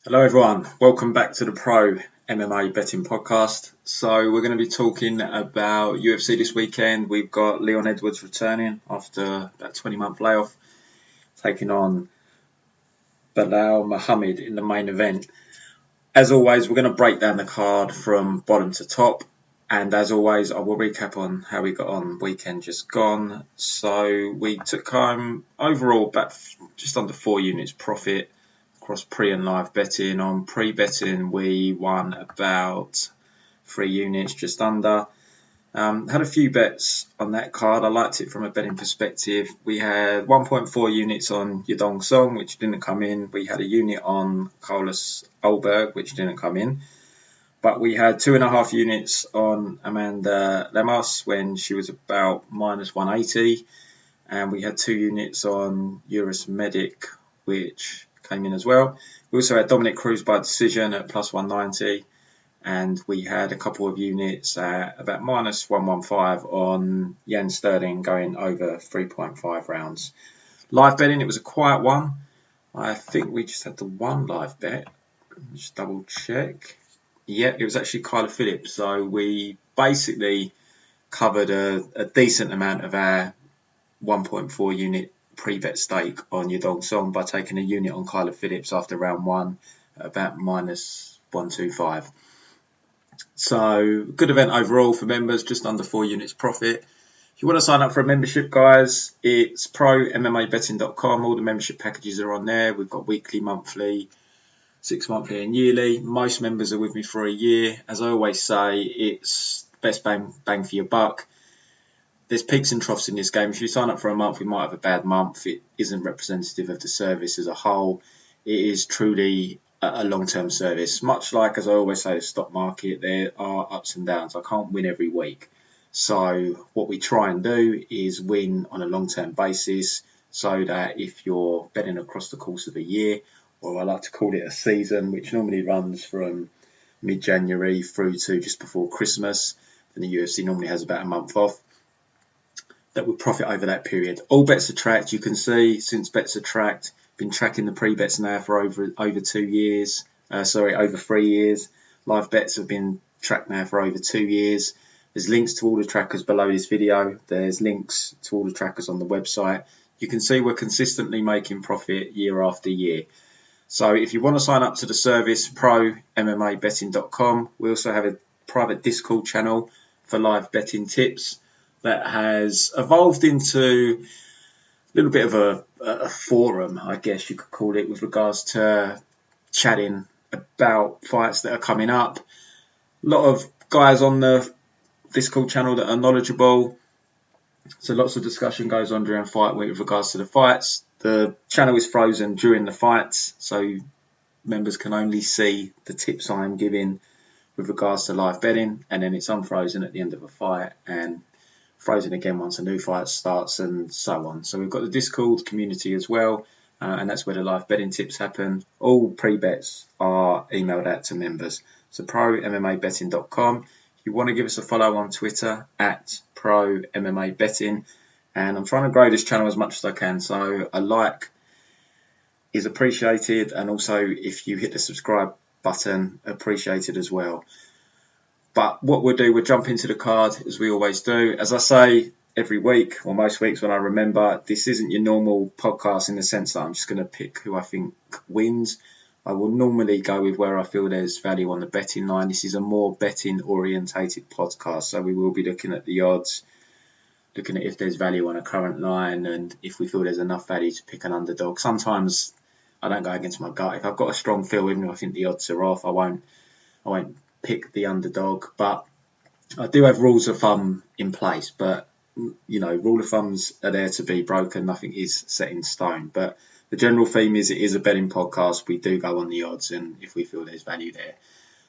Hello everyone, welcome back to the Pro MMA Betting podcast. So we're going to be talking about UFC this weekend. We've got Leon Edwards returning after that 20-month layoff, taking on Belal Muhammad in the main event. As always, we're going to break down the card from bottom to top. And as always, I will recap on how we got on weekend just gone. So we took home overall about just under 4 units profit across pre and live betting. On pre-betting, we won about 3 units, just under. Had a few bets on that card. I liked it from a betting perspective. We had 1.4 units on Jourdain Song, which didn't come in. We had a unit on Carlos Ulberg, which didn't come in. But we had 2.5 units on Amanda Lemos when she was about minus 180. And we had 2 units on Eurus Medic, which came in as well. We also had Dominic Cruz by decision at plus 190, and we had a couple of units at about minus 115 on Jan Sterling going over 3.5 rounds. Live betting, it was a quiet one. I think we just had the one live bet. Just double check. Yeah, it was actually Kyler Phillips. So we basically covered a decent amount of our 1.4 unit pre-bet stake on Jourdain Song by taking a unit on Kyler Phillips after round 1 at about minus 125. So good event overall for members, just under 4 units profit. If you want to sign up for a membership, guys, it's ProMMABetting.com. All the membership packages are on there. We've got weekly, monthly, 6 monthly and yearly. Most members are with me for a year. As I always say, it's best bang for your buck. There's peaks and troughs in this game. If you sign up for a month, we might have a bad month. It isn't representative of the service as a whole. It is truly a long-term service. Much like, as I always say, the stock market, there are ups and downs. I can't win every week. So what we try and do is win on a long-term basis so that if you're betting across the course of a year, or I like to call it a season, which normally runs from mid-January through to just before Christmas, and the UFC normally has about a month off, that would profit over that period. All bets are tracked. You can see since bets are tracked, been tracking the pre-bets now for over 2 years. Over 3 years. Live bets have been tracked now for over 2 years. There's links to all the trackers below this video. There's links to all the trackers on the website. You can see we're consistently making profit year after year. So if you want to sign up to the service, ProMMABetting.com. We also have a private Discord channel for live betting tips that has evolved into a little bit of a forum, I guess you could call it, with regards to chatting about fights that are coming up. A lot of guys on the Discord channel that are knowledgeable. So lots of discussion goes on during fight week with regards to the fights. The channel is frozen during the fights, so members can only see the tips I'm giving with regards to live betting, and then it's unfrozen at the end of a fight and frozen again once a new fight starts, and so on. So we've got the Discord community as well, and that's where the live betting tips happen. All pre-bets are emailed out to members. So ProMMABetting.com. If you want to give us a follow on Twitter at ProMMABetting, and I'm trying to grow this channel as much as I can. So a like is appreciated, and also if you hit the subscribe button, appreciated as well. But what we'll do, we'll jump into the card as we always do. As I say every week, or most weeks when I remember, this isn't your normal podcast in the sense that I'm just going to pick who I think wins. I will normally go with where I feel there's value on the betting line. This is a more betting orientated podcast, so we will be looking at the odds, looking at if there's value on a current line, and if we feel there's enough value to pick an underdog. Sometimes I don't go against my gut. If I've got a strong feel, even if I think the odds are off, I won't pick the underdog. But I do have rules of thumb in place, but rule of thumbs are there to be broken. Nothing is set in stone. But the general theme is it is a betting podcast. We do go on the odds, and if we feel there's value there.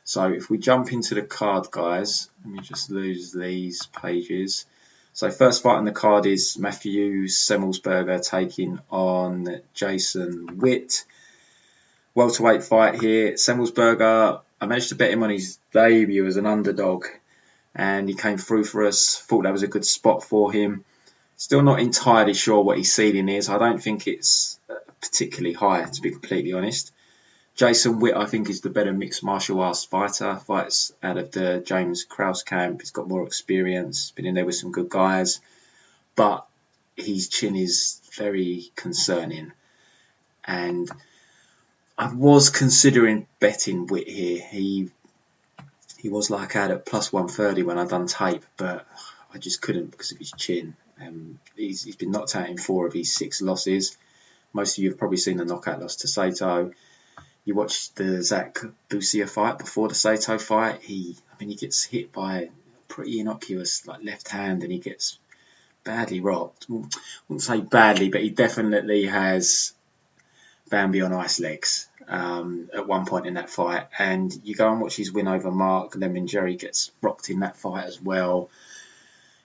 So if we jump into the card, guys, let me just lose these pages. So first fight on the card is Matheus Semmelsberger taking on Jason Witt. Welterweight fight here. Semmelsberger, I managed to bet him on his debut as an underdog, and he came through for us. Thought that was a good spot for him. Still not entirely sure what his ceiling is. I don't think it's particularly high, to be completely honest. Jason Witt, I think, is the better mixed martial arts fighter. Fights out of the James Krause camp. He's got more experience, been in there with some good guys. But his chin is very concerning. And I was considering betting Witt here. He was like out at plus 130 when I done tape, but I just couldn't because of his chin. He's been knocked out in 4 of his 6 losses. Most of you have probably seen the knockout loss to Sato. You watched the Zach Busia fight before the Sato fight. He gets hit by a pretty innocuous left hand, and he gets badly rocked. I wouldn't say badly, but he definitely has Bambi on ice legs at one point in that fight. And you go and watch his win over Mark, and then Jerry gets rocked in that fight as well.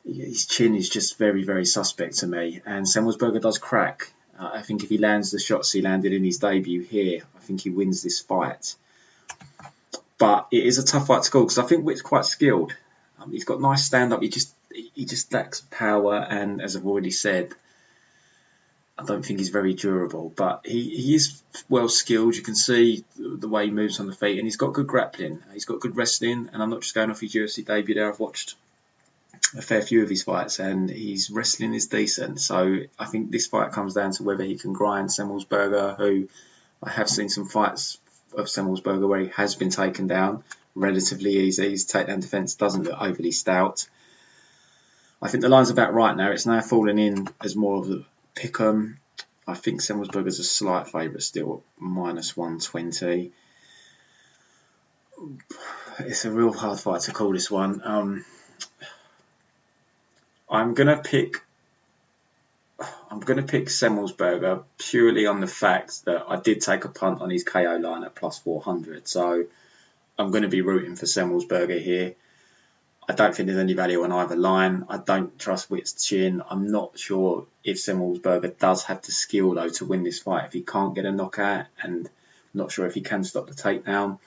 His chin is just very, very suspect to me. And Semelsberger does crack. I think if he lands the shots he landed in his debut here, I think he wins this fight. But it is a tough fight to call because I think Witt's quite skilled. He's got nice stand-up. He just lacks power, and as I've already said, I don't think he's very durable. But he is well skilled. You can see the way he moves on the feet, and he's got good grappling. He's got good wrestling, and I'm not just going off his UFC debut there. I've watched a fair few of his fights, and his wrestling is decent. So I think this fight comes down to whether he can grind Semelsberger, who I have seen some fights of Semelsberger where he has been taken down relatively easy. His takedown defence doesn't look overly stout. I think the line's about right now. It's now falling in as more of a pick'em. I think Semelsberger's a slight favourite still, minus 120. It's a real hard fight to call this one. I'm gonna pick Semelsberger purely on the fact that I did take a punt on his KO line at plus 400. So I'm going to be rooting for Semelsberger here. I don't think there's any value on either line. I don't trust Witt's chin. I'm not sure if Semelsberger does have the skill though to win this fight if he can't get a knockout, and I'm not sure if he can stop the takedown.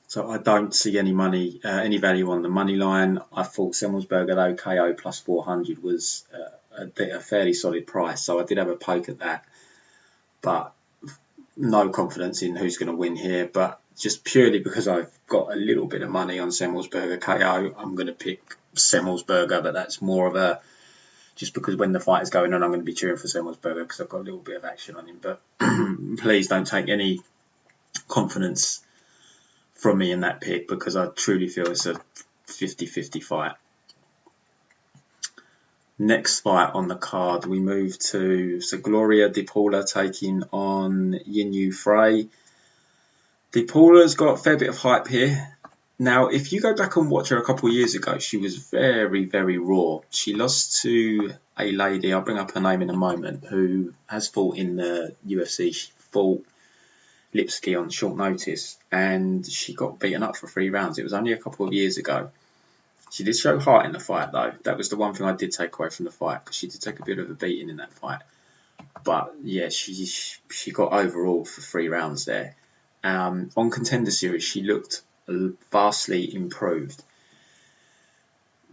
So I don't see any value on the money line. I thought Semelsberger though KO plus 400 was a fairly solid price, so I did have a poke at that, but no confidence in who's going to win here. But just purely because I've got a little bit of money on Semelsberger KO, I'm going to pick Semelsberger, but that's more of a just because when the fight is going on, I'm going to be cheering for Semelsberger because I've got a little bit of action on him. But please don't take any confidence from me in that pick because I truly feel it's a 50-50 fight. Next fight on the card, we move to Gloria DePaula taking on Yinyu Frey. DePaula's got a fair bit of hype here. Now, if you go back and watch her a couple of years ago, she was very, very raw. She lost to a lady, I'll bring up her name in a moment, who has fought in the UFC. She fought Lipsky on short notice, and she got beaten up for 3 rounds. It was only a couple of years ago. She did show heart in the fight, though. That was the one thing I did take away from the fight, because she did take a bit of a beating in that fight. But yeah, she got overall for 3 rounds there. On Contender Series, she looked vastly improved.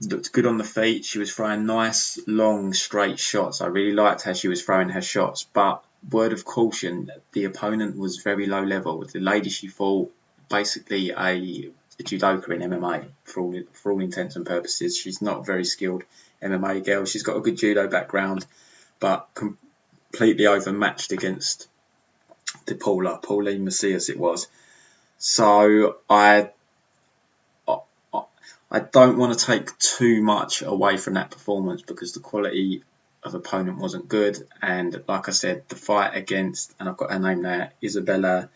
Looked good on the feet. She was throwing nice, long, straight shots. I really liked how she was throwing her shots, but word of caution, the opponent was very low level. The lady she fought, basically a judoka in MMA for all intents and purposes. She's not a very skilled MMA girl. She's got a good judo background, but completely overmatched against Pauline Matheus it was. So I don't want to take too much away from that performance because the quality of opponent wasn't good, and like I said, the fight against, and I've got her name there, Isabella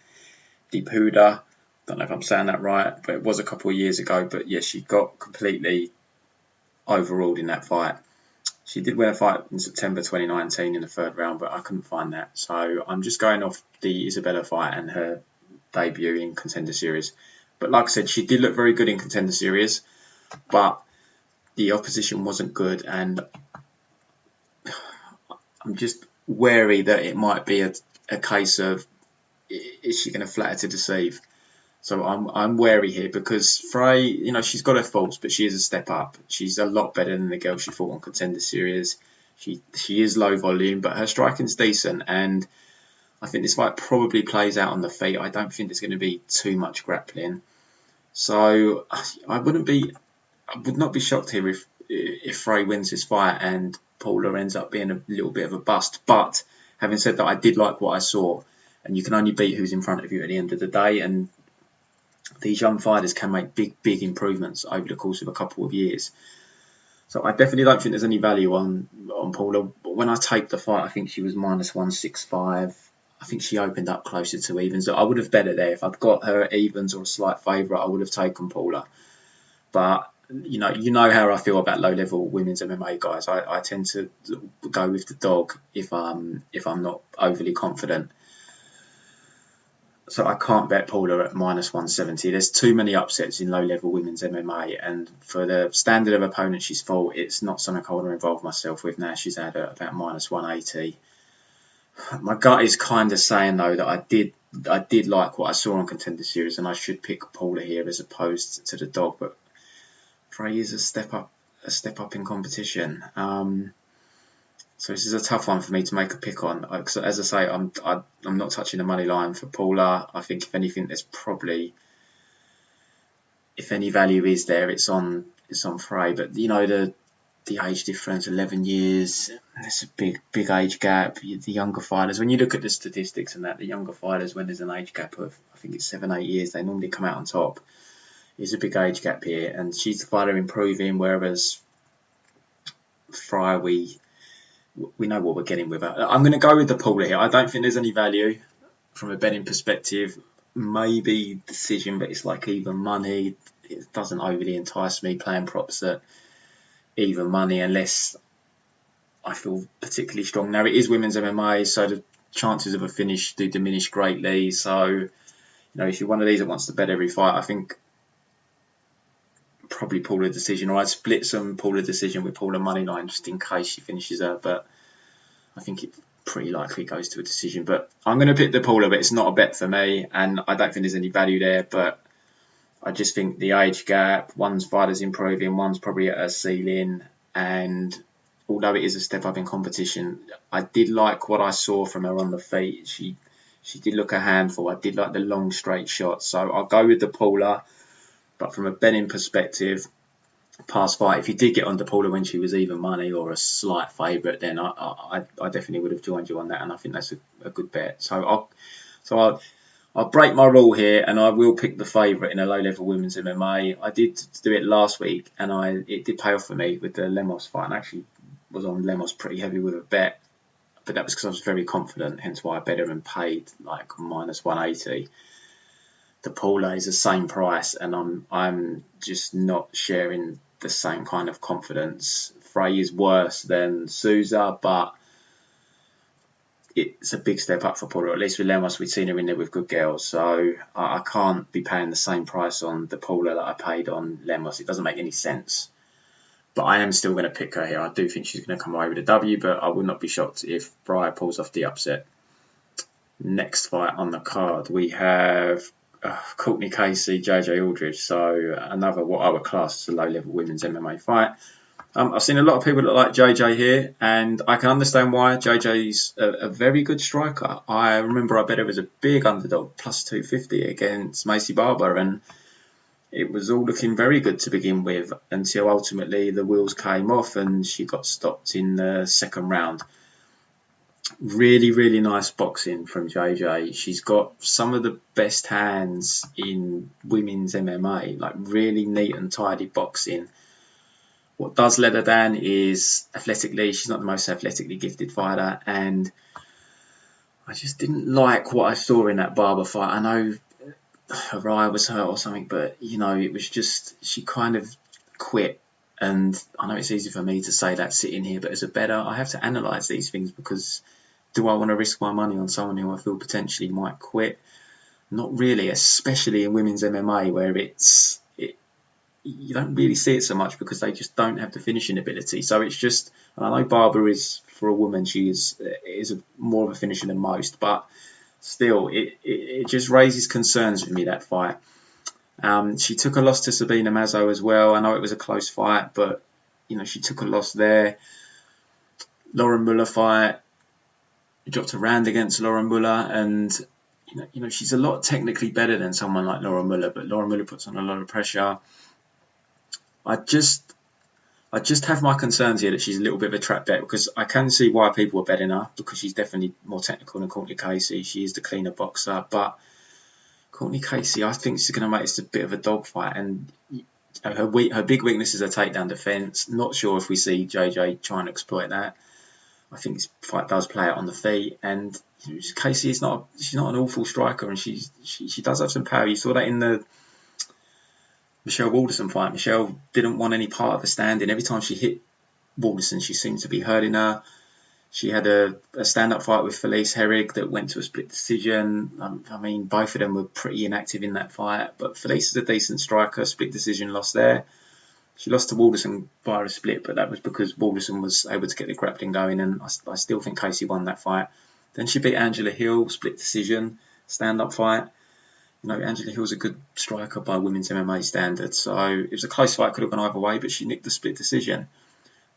DePuda, don't know if I'm saying that right, but it was a couple of years ago, but yeah, she got completely overruled in that fight. She did win a fight in September 2019 in the 3rd round, but I couldn't find that, so I'm just going off the Isabella fight and her debut in Contender Series. But like I said, she did look very good in Contender Series, but the opposition wasn't good, and I'm just wary that it might be a case of, is she going to flatter to deceive? So I'm wary here because Frey, she's got her faults, but she is a step up. She's a lot better than the girl she fought on Contender Series. She is low volume, but her striking's decent, and I think this fight probably plays out on the feet. I don't think there's going to be too much grappling. So I would not be shocked here if Frey wins this fight and Paula ends up being a little bit of a bust. But having said that, I did like what I saw, and you can only beat who's in front of you at the end of the day. And these young fighters can make big improvements over the course of a couple of years. So I definitely don't think there's any value on Paula. But when I taped the fight, I think she was -165. I think she opened up closer to evens. So I would have bet her there. If I'd got her evens or a slight favourite, I would have taken Paula. But you know how I feel about low-level women's MMA guys. I tend to go with the dog if I'm not overly confident. So I can't bet Paula at -170. There's too many upsets in low-level women's MMA, and for the standard of opponent she's fought, it's not something I want to involve myself with now. She's had about -180. My gut is kind of saying though that I did like what I saw on Contender Series, and I should pick Paula here as opposed to the dog. But Frey is a step up in competition. So this is a tough one for me to make a pick on. As I say, I'm not touching the money line for Paula. I think if anything, there's probably, if any value is there, it's on Frey. But the age difference, 11 years, there's a big age gap. The younger fighters, when you look at the statistics and that, the younger fighters, when there's an age gap of, I think it's 7-8 years, they normally come out on top. There's a big age gap here, and she's the fighter improving, whereas Frey, we know what we're getting with her. I'm going to go with the Paula here. I don't think there's any value from a betting perspective. Maybe decision, but it's like even money. It doesn't overly entice me playing props at even money unless I feel particularly strong. Now, it is women's MMA, so the chances of a finish do diminish greatly. So, if you're one of these that wants to bet every fight, I think probably Paula decision, or I'd split some Paula decision with Paula moneyline just in case she finishes her, but I think it pretty likely goes to a decision. But I'm going to pick the Paula, but it's not a bet for me, and I don't think there's any value there. But I just think the age gap, one's fighter's improving, one's probably at a ceiling, and although it is a step up in competition, I did like what I saw from her on the feet. She did look a handful. I did like the long straight shots, so I'll go with the Paula. But from a betting perspective, past fight, if you did get onto Paula when she was even money or a slight favourite, then I definitely would have joined you on that, and I think that's a good bet. So I'll break my rule here, and I will pick the favourite in a low-level women's MMA. I did do it last week, and it did pay off for me with the Lemos fight. I actually was on Lemos pretty heavy with a bet, but that was because I was very confident, hence why I bet her and paid like -180. The Paula is the same price, and I'm just not sharing the same kind of confidence. Frey is worse than Souza, but it's a big step up for Paula. At least with Lemos, we've seen her in there with good girls, so I can't be paying the same price on the Paula that I paid on Lemos. It doesn't make any sense. But I am still going to pick her here. I do think she's going to come away with a W, but I would not be shocked if Frey pulls off the upset. Next fight on the card, we have Courtney Casey, JJ Aldridge. So another what I would class as a low-level women's MMA fight. I've seen a lot of people that like JJ here, and I can understand why. JJ's a very good striker. I remember I bet it was a big underdog, +250 against Macy Barber, and it was all looking very good to begin with until ultimately the wheels came off and she got stopped in the second round. Really, really nice boxing from JJ. She's got some of the best hands in women's MMA, like really neat and tidy boxing. What does let her down is athletically. She's not the most athletically gifted fighter, and I just didn't like what I saw in that Barber fight. I know her eye was hurt or something, but it was just, she kind of quit. And I know it's easy for me to say that sitting here, but as a bettor, I have to analyse these things, because do I want to risk my money on someone who I feel potentially might quit? Not really, especially in women's MMA, where you don't really see it so much because they just don't have the finishing ability. So it's just, and I know Barber is, for a woman, she is more of a finisher than most, but still, it just raises concerns with me, that fight. She took a loss to Sabina Mazo as well. I know it was a close fight, but she took a loss there. Lauren Muller fight, He dropped a round against Laura Muller, and she's a lot technically better than someone like Laura Muller, but Laura Muller puts on a lot of pressure. I just have my concerns here that she's a little bit of a trap bet, because I can see why people are betting her, because she's definitely more technical than Courtney Casey. She is the cleaner boxer, but Courtney Casey, I think she's going to make this a bit of a dogfight, and her big weakness is her takedown defence. Not sure if we see JJ trying to exploit that. I think this fight does play out on the feet, and Casey she's not an awful striker, and she does have some power. You saw that in the Michelle Walderson fight. Michelle didn't want any part of the standing. Every time she hit Walderson, she seemed to be hurting her. She had a stand-up fight with Felice Herrig that went to a split decision. I mean, both of them were pretty inactive in that fight, but Felice is a decent striker. Split decision loss there. She lost to Walderson via a split, but that was because Walderson was able to get the grappling going, and I still think Casey won that fight. Then she beat Angela Hill, split decision, stand-up fight. Angela Hill's a good striker by women's MMA standards, so it was a close fight, could have gone either way, but she nicked the split decision.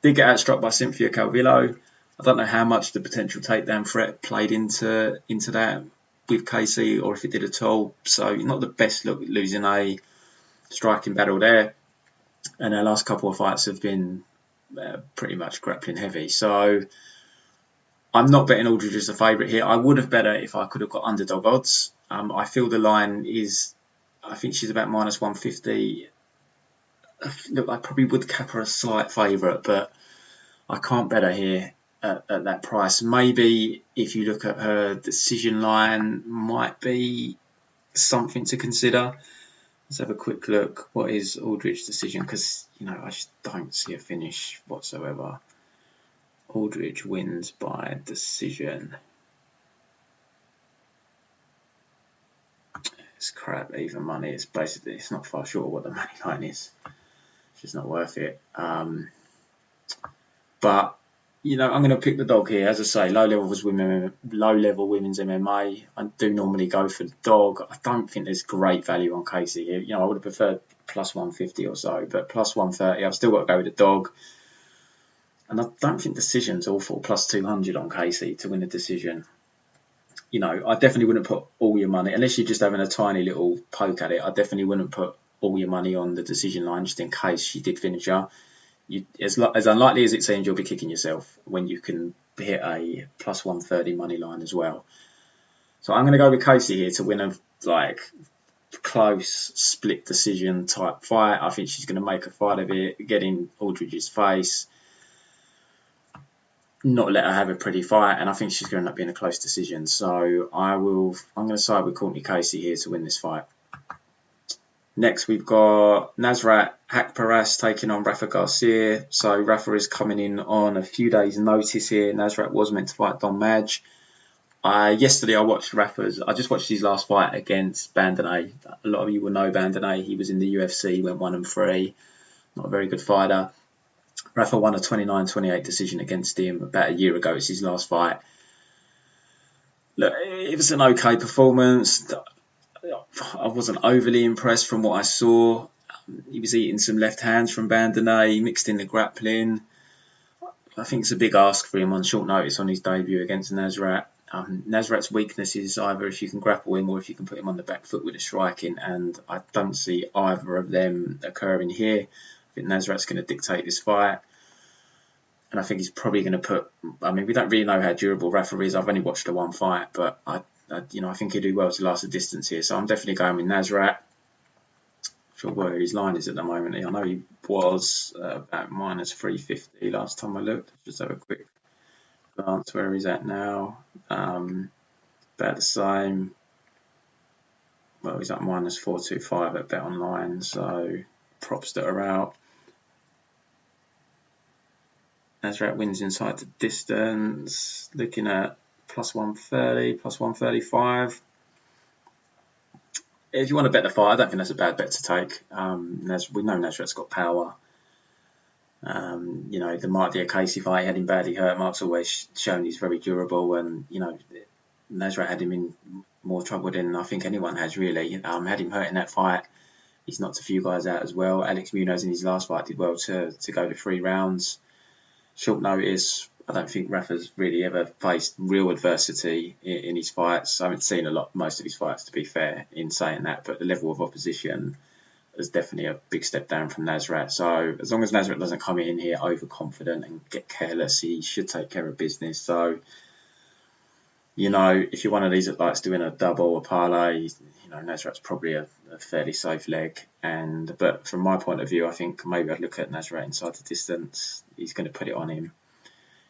Did get outstruck by Cynthia Calvillo. I don't know how much the potential takedown threat played into that with Casey, or if it did at all. So not the best look, losing a striking battle there. And our last couple of fights have been pretty much grappling heavy. So I'm not betting Aldridge as a favourite here. I would have bet her if I could have got underdog odds. I feel the line is, I think she's about minus 150. Look, I probably would cap her a slight favourite, but I can't bet her here at that price. Maybe if you look at her decision line, might be something to consider. Let's have a quick look. What is Aldridge's decision? Because, I just don't see a finish whatsoever. Aldridge wins by decision. It's crap, even money. It's not far short of what the money line is. It's just not worth it. But, I'm going to pick the dog here. As I say, low-level women's MMA. I do normally go for the dog. I don't think there's great value on Casey here. I would have preferred plus 150 or so, but plus 130, I've still got to go with the dog. And I don't think decision's awful. Plus 200 on Casey to win a decision. I definitely wouldn't put all your money, unless you're just having a tiny little poke at it. I definitely wouldn't put all your money on the decision line, just in case she did finish her. As unlikely as it seems, you'll be kicking yourself when you can hit a plus 130 money line as well. So I'm going to go with Casey here to win a close split decision type fight. I think she's going to make a fight of it, get in Aldridge's face, not let her have a pretty fight, and I think she's going to end up being a close decision. So I'm going to side with Courtney Casey here to win this fight. Next, we've got Nasrat Haqparast taking on Rafa Garcia. So Rafa is coming in on a few days' notice here. Nasrat was meant to fight Don Madge. Yesterday, I just watched his last fight against Bantamweight. A lot of you will know Bantamweight. He was in the UFC, went 1-3. Not a very good fighter. Rafa won a 29-28 decision against him about a year ago. It's his last fight. Look, it was an okay performance. I wasn't overly impressed from what I saw. He was eating some left hands from Bantamweight. He mixed in the grappling. I think it's a big ask for him on short notice on his debut against Nasrat. Nasrat's weakness is either if you can grapple him or if you can put him on the back foot with the striking, and I don't see either of them occurring here. I think Nasrat's going to dictate this fight, and I think he's probably going to put... we don't really know how durable Rafa is. I've only watched the one fight, but I think he'll do well to last a distance here. So I'm definitely going with Nasrat. Not sure where his line is at the moment. I know he was about minus 350 last time I looked. Just have a quick glance where he's at now. About the same. Well, he's at minus 425 at Bet Online. So props that are out. Nasrat wins inside the distance. Looking at plus 130, plus 135. If you want to bet the fight, I don't think that's a bad bet to take. We know Nasrat's got power. There might be a Casey fight, he had him badly hurt. Mark's always shown he's very durable, and Nasrat had him in more trouble than I think anyone has really. Had him hurt in that fight. He's knocked a few guys out as well. Alex Munoz in his last fight did well to go to 3 rounds. Short notice. I don't think Rafa's really ever faced real adversity in his fights. I haven't seen most of his fights, to be fair, in saying that, but the level of opposition is definitely a big step down from Nasrat. So as long as Nasrat doesn't come in here overconfident and get careless, he should take care of business. So, if you're one of these that likes doing a double or parlay, Nasrat's probably a fairly safe leg. But from my point of view, I think maybe I'd look at Nasrat inside the distance. He's going to put it on him.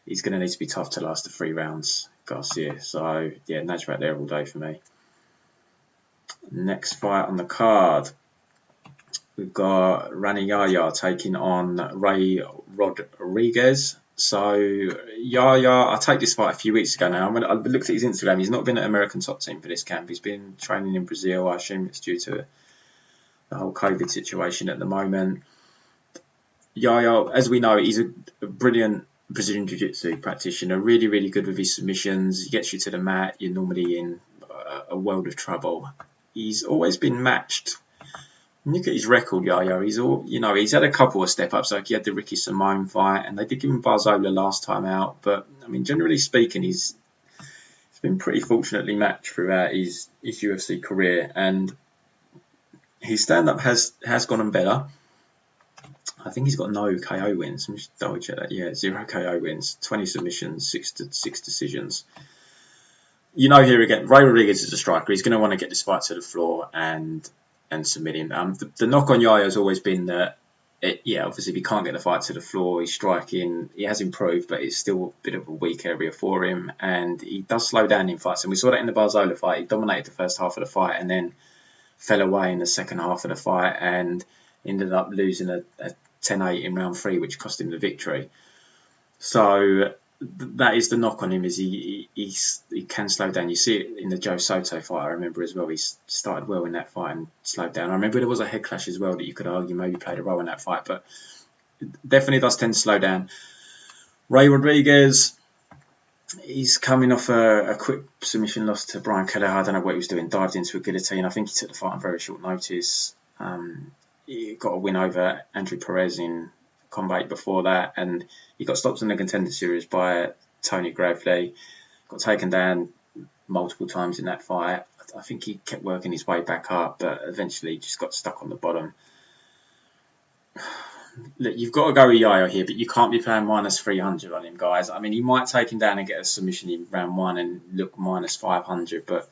He's going to need to be tough to last the 3 rounds, Garcia. So, yeah, Nasrat there all day for me. Next fight on the card, we've got Rani Yahya taking on Ray Rodriguez. So, Yahya, I take this fight a few weeks ago now. I looked at his Instagram. He's not been at American top team for this camp. He's been training in Brazil. I assume it's due to the whole COVID situation at the moment. Yahya, as we know, he's a brilliant Brazilian Jiu-Jitsu practitioner. Really, really good with his submissions. He gets you to the mat. You're normally in a world of trouble. He's always been matched. Look at his record, Yahya. He's had a couple of step-ups. Like he had the Ricky Simone fight, and they did give him Barzola last time out. But, generally speaking, he's been pretty fortunately matched throughout his UFC career. And his stand-up has gone better. I think he's got no KO wins. Let me just double check that. Yeah, 0 KO wins, 20 submissions, 6 decisions. Here again, Ray Rodriguez is a striker. He's going to want to get this fight to the floor and submit him. The knock on Yahya has always been that, obviously if he can't get the fight to the floor, he's striking. He has improved, but it's still a bit of a weak area for him. And he does slow down in fights. And we saw that in the Barzola fight. He dominated the first half of the fight and then fell away in the second half of the fight and ended up losing a 10-8 in round 3, which cost him the victory. So that is the knock on him, is he can slow down. You see it in the Joe Soto fight, I remember as well. He started well in that fight and slowed down. I remember there was a head clash as well that you could argue maybe played a role in that fight, but it definitely does tend to slow down. Ray Rodriguez, he's coming off a quick submission loss to Brian Kelleher. I don't know what he was doing, dived into a guillotine. I think he took the fight on very short notice. He got a win over Andrew Perez in combat before that, and he got stopped in the Contender Series by Tony Gravely. Got taken down multiple times in that fight. I think he kept working his way back up, but eventually just got stuck on the bottom. Look, you've got to go with Yahya here, but you can't be playing minus 300 on him, guys. He might take him down and get a submission in round 1 and look minus 500, but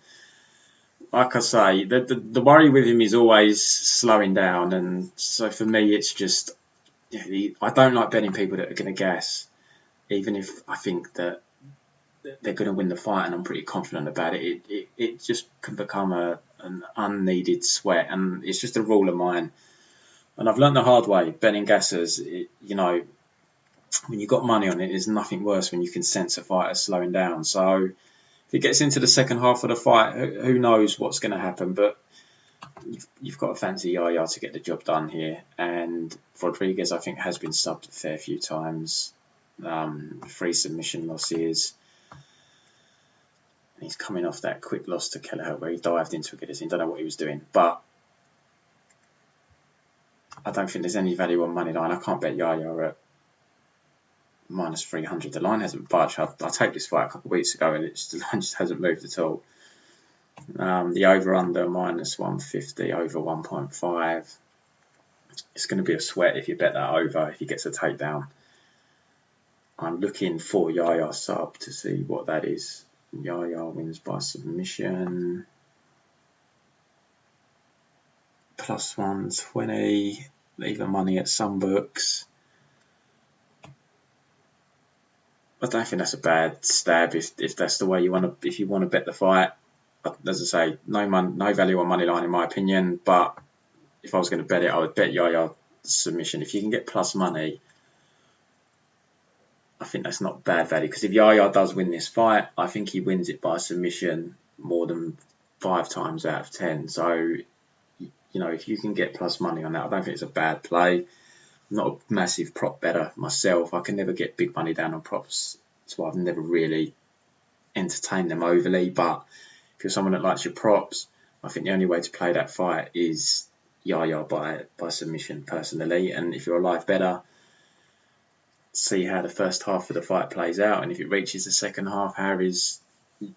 like I say, the worry with him is always slowing down, and so for me, it's just I don't like betting people that are going to gas, even if I think that they're going to win the fight, and I'm pretty confident about it. It just can become an unneeded sweat, and it's just a rule of mine. And I've learned the hard way, betting gassers. When you've got money on it, there's nothing worse when you can sense a fighter slowing down. So if it gets into the second half of the fight, who knows what's going to happen, but you've got to fancy Yahya to get the job done here. And Rodriguez, I think, has been subbed a fair few times. 3 submission losses. And he's coming off that quick loss to Kelleher where he dived into a guillotine. Don't know what he was doing, but I don't think there's any value on money line. I can't bet Yahya at minus 300. The line hasn't budged. I take this fight a couple of weeks ago and the line just hasn't moved at all. The over-under minus 150, over 1.5. It's going to be a sweat if you bet that over, if he gets a takedown. I'm looking for Yahya sub to see what that is. Yahya wins by submission. Plus 120. Even money at some books. I don't think that's a bad stab if that's the way you want to. If you want to bet the fight, as I say, no value on money line in my opinion. But if I was going to bet it, I would bet Yahya submission. If you can get plus money, I think that's not bad value. Because if Yahya does win this fight, I think he wins it by submission more than 5 times out of 10. So, if you can get plus money on that, I don't think it's a bad play. I'm not a massive prop bettor myself. I can never get big money down on props, so I've never really entertained them overly. But if you're someone that likes your props, I think the only way to play that fight is Yahya by submission personally. And if you're a live bettor, see how the first half of the fight plays out, and if it reaches the second half, how is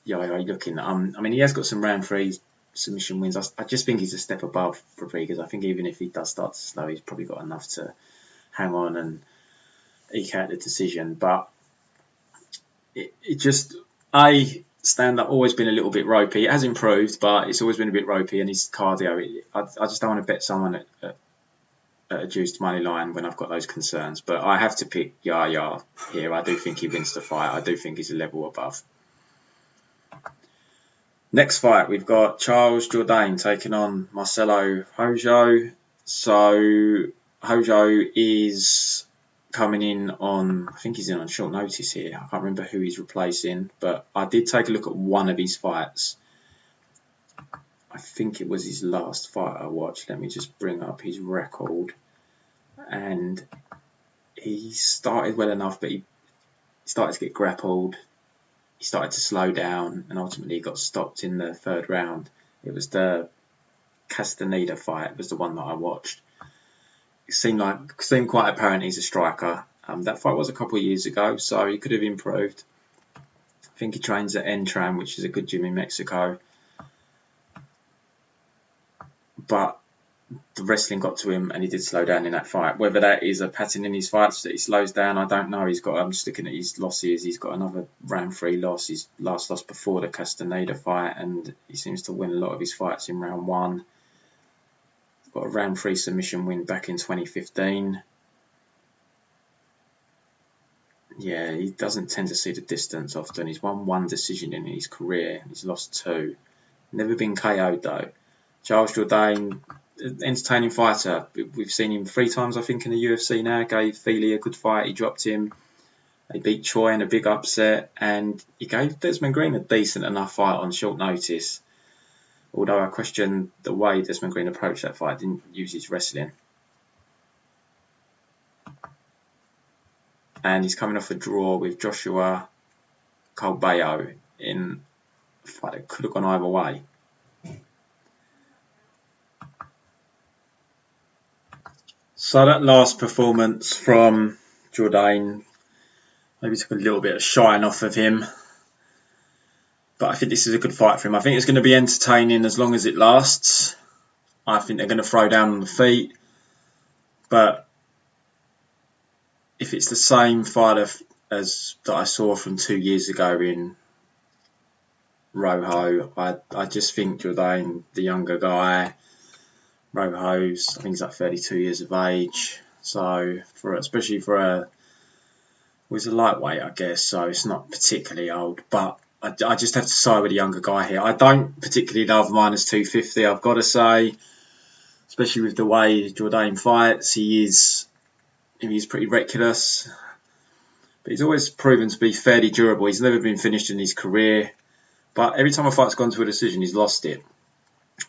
Yahya looking? I mean, he has got some round 3 submission wins. I just think he's a step above Rodriguez. I think even if he does start to slow, he's probably got enough to hang on and eke out the decision. But it just, stand-up always been a little bit ropey. It has improved, but it's always been a bit ropey, and his cardio, I just don't want to bet someone at a juiced money line when I've got those concerns. But I have to pick Yahya here. I do think he wins the fight. I do think he's a level above. Next fight, we've got Charles Jourdain taking on Marcelo Rojo. So Rojo is coming in on, I think he's in on short notice here. I can't remember who he's replacing, but I did take a look at one of his fights. I think it was his last fight I watched. Let me just bring up his record. And he started well enough, but he started to get grappled. He started to slow down, and ultimately he got stopped in the 3rd round. It was the Castaneda fight. It was the one that I watched. It seemed quite apparent he's a striker. That fight was a couple of years ago, so he could have improved. I think he trains at Entram, which is a good gym in Mexico. But the wrestling got to him, and he did slow down in that fight. Whether that is a pattern in his fights that he slows down, I don't know. I'm just looking at his losses. He's got another round 3 loss. His last loss before the Castaneda fight, and he seems to win a lot of his fights in round 1. Got a round 3 submission win back in 2015. Yeah, he doesn't tend to see the distance often. He's won 1 decision in his career. He's lost 2. Never been KO'd though. Charles Jourdain, entertaining fighter. We've seen him 3 times, I think, in the UFC now. Gave Feely a good fight. He dropped him. They beat Choi in a big upset, and he gave Desmond Green a decent enough fight on short notice. Although I question the way Desmond Green approached that fight, didn't use his wrestling. And he's coming off a draw with Joshua Calbeo in a fight that could have gone either way. So that last performance from Jourdain maybe took a little bit of shine off of him. But I think this is a good fight for him. I think it's going to be entertaining as long as it lasts. I think they're going to throw down on the feet. But if it's the same fight as that I saw from 2 years ago in Rojo, I just think Jourdain, the younger guy, Rojo's, I think he's like 32 years of age. So especially for a lightweight, I guess. So it's not particularly old, but I just have to side with the younger guy here. I don't particularly love minus 250, I've got to say, especially with the way Jourdain fights. He's pretty reckless, but he's always proven to be fairly durable. He's never been finished in his career, but every time a fight's gone to a decision, he's lost it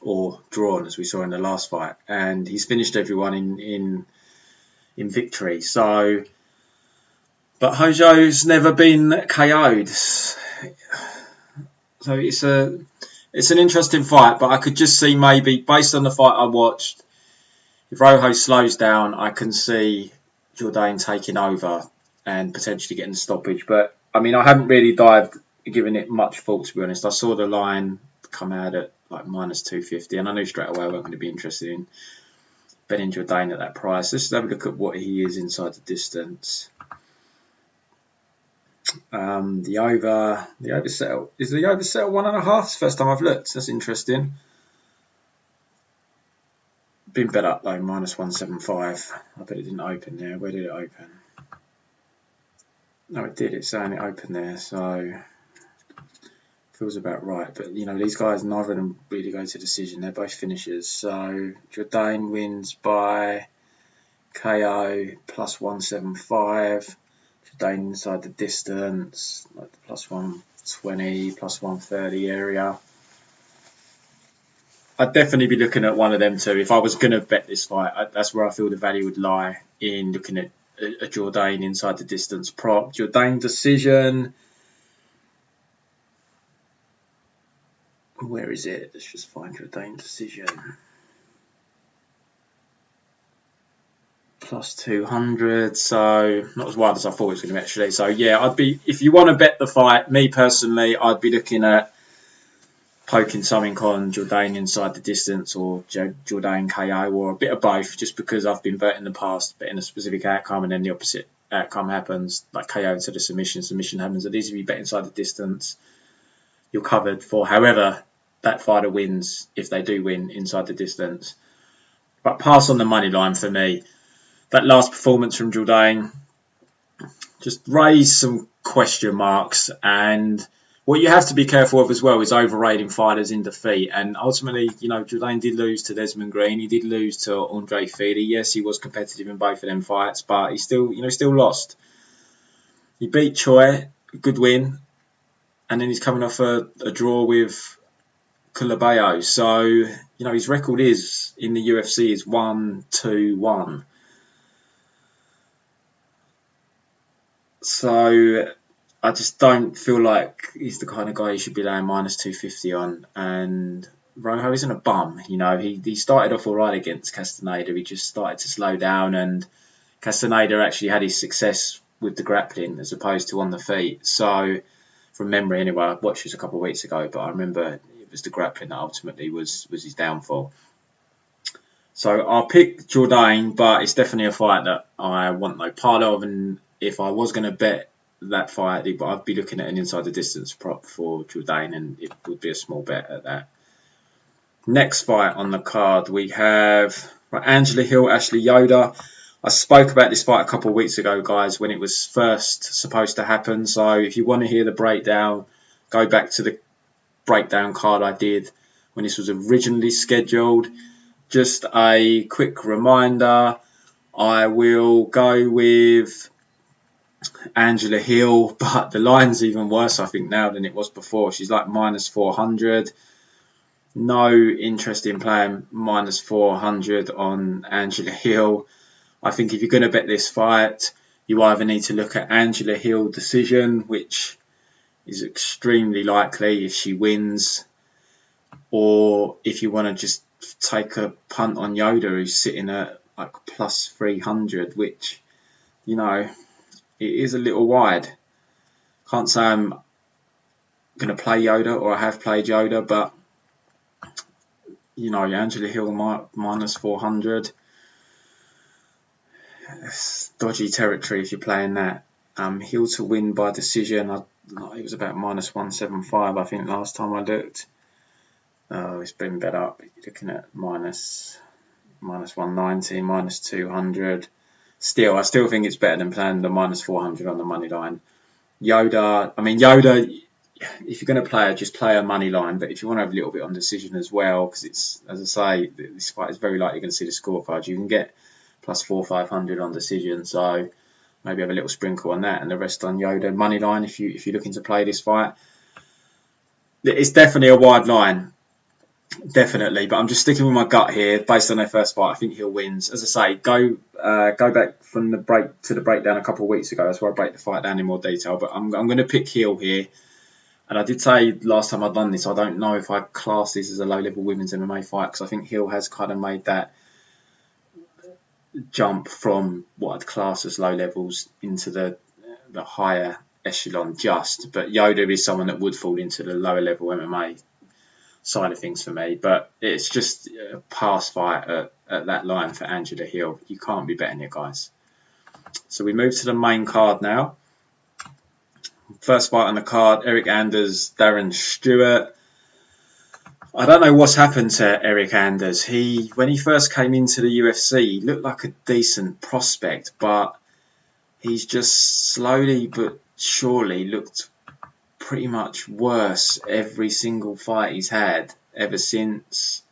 or drawn, as we saw in the last fight, and he's finished everyone in victory. So, but Hojo's never been KO'd. So it's an interesting fight, but I could just see maybe, based on the fight I watched, if Rojo slows down, I can see Jourdain taking over and potentially getting a stoppage. But, I mean, I haven't really given it much thought, to be honest. I saw the line come out at like minus 250, and I knew straight away I wasn't going to be interested in betting Jourdain at that price. Let's have a look at what he is inside the distance. The over settle. Is the over settle 1.5? It's the first time I've looked. That's interesting. Been bet up though, minus 175. I bet it didn't open there. Where did it open? No, it did. It's saying it opened there, so feels about right. But you know, these guys, neither of them really go to decision. They're both finishers. So Jourdain wins by KO plus 175. Jourdain inside the distance, like the plus 120, plus 130 area. I'd definitely be looking at one of them two. If I was going to bet this fight, that's where I feel the value would lie, in looking at a Jourdain inside the distance prop. Jourdain decision. Where is it? Let's just find Jourdain decision. plus 200, so not as wild as I thought it was going to be actually. So yeah, if you want to bet the fight, me personally, I'd be looking at poking something on Jourdain inside the distance, or Jourdain KO, or a bit of both, just because I've been betting in the past, betting a specific outcome, and then the opposite outcome happens, like KO into the submission happens. At least if you bet inside the distance, you're covered for however that fighter wins, if they do win inside the distance. But pass on the money line for me. That last performance from Jourdain just raised some question marks, and what you have to be careful of as well is overrating fighters in defeat. And ultimately, Jourdain did lose to Desmond Green. He did lose to Andre Fili. Yes, he was competitive in both of them fights, but he still lost. He beat Choi, good win, and then he's coming off a draw with Culebao. So, his record is in the UFC is 1-2-1. So I just don't feel like he's the kind of guy you should be laying minus 250 on. And Rojo isn't a bum. He started off all right against Castaneda. He just started to slow down, and Castaneda actually had his success with the grappling as opposed to on the feet. So from memory anyway, I watched this a couple of weeks ago, but I remember it was the grappling that ultimately was his downfall. So I'll pick Jourdain, but it's definitely a fight that I want no part of. And if I was going to bet that fight, I'd be looking at an inside the distance prop for Jourdain, and it would be a small bet at that. Next fight on the card, we have Angela Hill, Ashley Yoder. I spoke about this fight a couple of weeks ago, guys, when it was first supposed to happen. So if you want to hear the breakdown, go back to the breakdown card I did when this was originally scheduled. Just a quick reminder, I will go with Angela Hill, but the line's even worse, I think, now than it was before. She's like minus 400. No interest in playing minus 400 on Angela Hill. I think if you're going to bet this fight, you either need to look at Angela Hill decision, which is extremely likely if she wins, or if you want to just take a punt on Yoder, who's sitting at like plus 300, which, it is a little wide. Can't say I'm going to play Yoder, or I have played Yoder, but Angela Hill minus 400. It's dodgy territory if you're playing that. Hill to win by decision, it was about minus 175, I think, last time I looked. Oh, it's been bet up. You're looking at minus 190, minus 200. I still think it's better than playing the minus 400 on the money line. Yoder, if you're going to play it, just play a money line. But if you want to have a little bit on decision as well, because it's, as I say, this fight is very likely you're going to see the scorecard. You can get plus 400-500 on decision. So maybe have a little sprinkle on that, and the rest on Yoder money line if you're looking to play this fight. It's definitely a wide line. Definitely, but I'm just sticking with my gut here based on their first fight. I think Hill wins. As I say, go back from the break to the breakdown a couple of weeks ago. That's where I break the fight down in more detail. But I'm going to pick Hill here. And I did say last time I'd done this, I don't know if I class this as a low-level women's MMA fight, because I think Hill has kind of made that jump from what I'd class as low levels into the higher echelon just. But Yoder is someone that would fall into the lower level MMA side of things for me, but it's just a pass fight at that line for Angela Hill. You can't be betting it, guys. So we move to the main card now. First fight on the card, Eryk Anders, Darren Stewart. I don't know what's happened to Eryk Anders. When he first came into the UFC, he looked like a decent prospect, but he's just slowly but surely looked pretty much worse every single fight he's had ever since,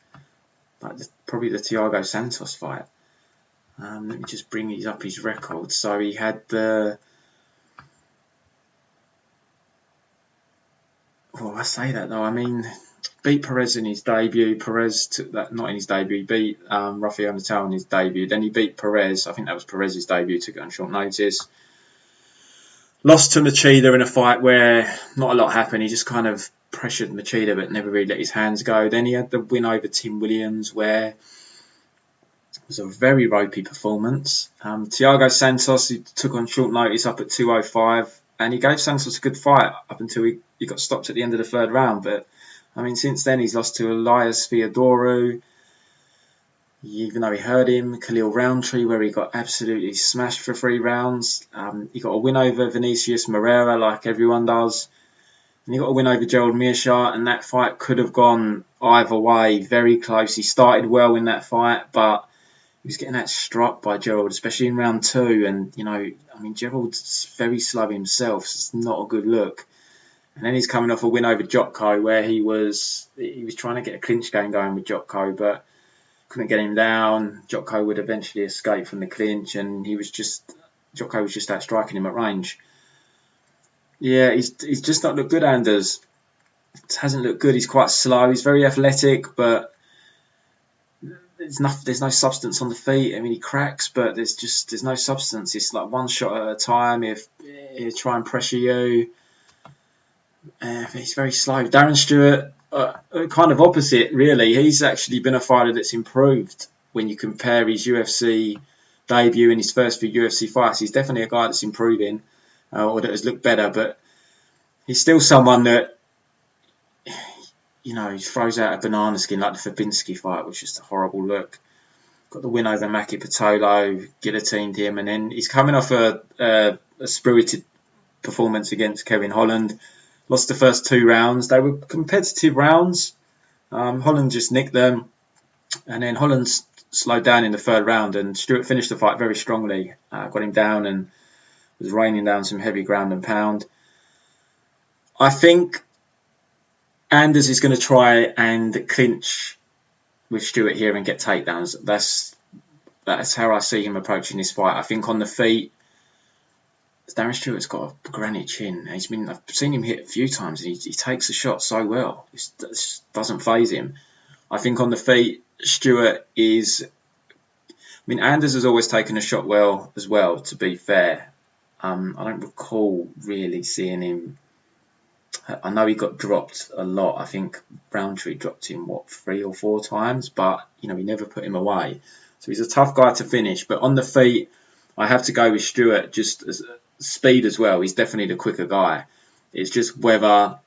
probably the Thiago Santos fight. Let me just bring up his record. So he had I say that though. Beat Perez in his debut. Perez took that, not in his debut. He beat Rafael Natal in his debut. Then he beat Perez. I think that was Perez's debut. Took it on short notice. Lost to Machida in a fight where not a lot happened. He just kind of pressured Machida but never really let his hands go. Then he had the win over Tim Williams where It was a very ropey performance. Thiago Santos, he took on short notice up at 205, and he gave Santos a good fight up until he got stopped at the end of the third round. But, I mean, since then he's lost to Elias Theodorou, even though he hurt him, Khalil Roundtree, where he got absolutely smashed for 3 rounds. He got a win over Vinicius Moreira, like everyone does. And he got a win over Gerald Meerschaert, and that fight could have gone either way, very close. He started well in that fight, but he was getting that struck by Gerald, especially in round 2. And, Gerald's very slow himself, so it's not a good look. And then he's coming off a win over Jotko, where he was trying to get a clinch game going with Jotko, but couldn't get him down. Jotko would eventually escape from the clinch, and Jotko was just outstriking him at range. Yeah, he's just not looked good, Anders. It hasn't looked good. He's quite slow. He's very athletic, but there's no substance on the feet. I mean, he cracks, but there's no substance. It's like one shot at a time. If he'll try and pressure you, he's very slow. Darren Stewart, kind of opposite, really. He's actually been a fighter that's improved when you compare his UFC debut and his first few UFC fights. He's definitely a guy that's improving, or that has looked better, but he's still someone that, he throws out a banana skin like the Fabinski fight, which is just a horrible look. Got the win over Maki Pitolo, guillotined him, and then he's coming off a spirited performance against Kevin Holland. Lost the first 2 rounds. They were competitive rounds. Holland just nicked them, and then Holland slowed down in the 3rd round, and Stewart finished the fight very strongly. Got him down and was raining down some heavy ground and pound. I think Anders is going to try and clinch with Stewart here and get takedowns. That's how I see him approaching this fight. I think on the feet, Darren Stewart's got a granite chin. I've seen him hit a few times, and he takes the shot so well. It doesn't faze him. I think on the feet, Stewart is... Anders has always taken a shot well as well, to be fair. I don't recall really seeing him... I know he got dropped a lot. I think Roundtree dropped him, 3 or 4 times, but, he never put him away. So he's a tough guy to finish. But on the feet, I have to go with Stewart, just as speed as well. He's definitely the quicker guy. It's just whether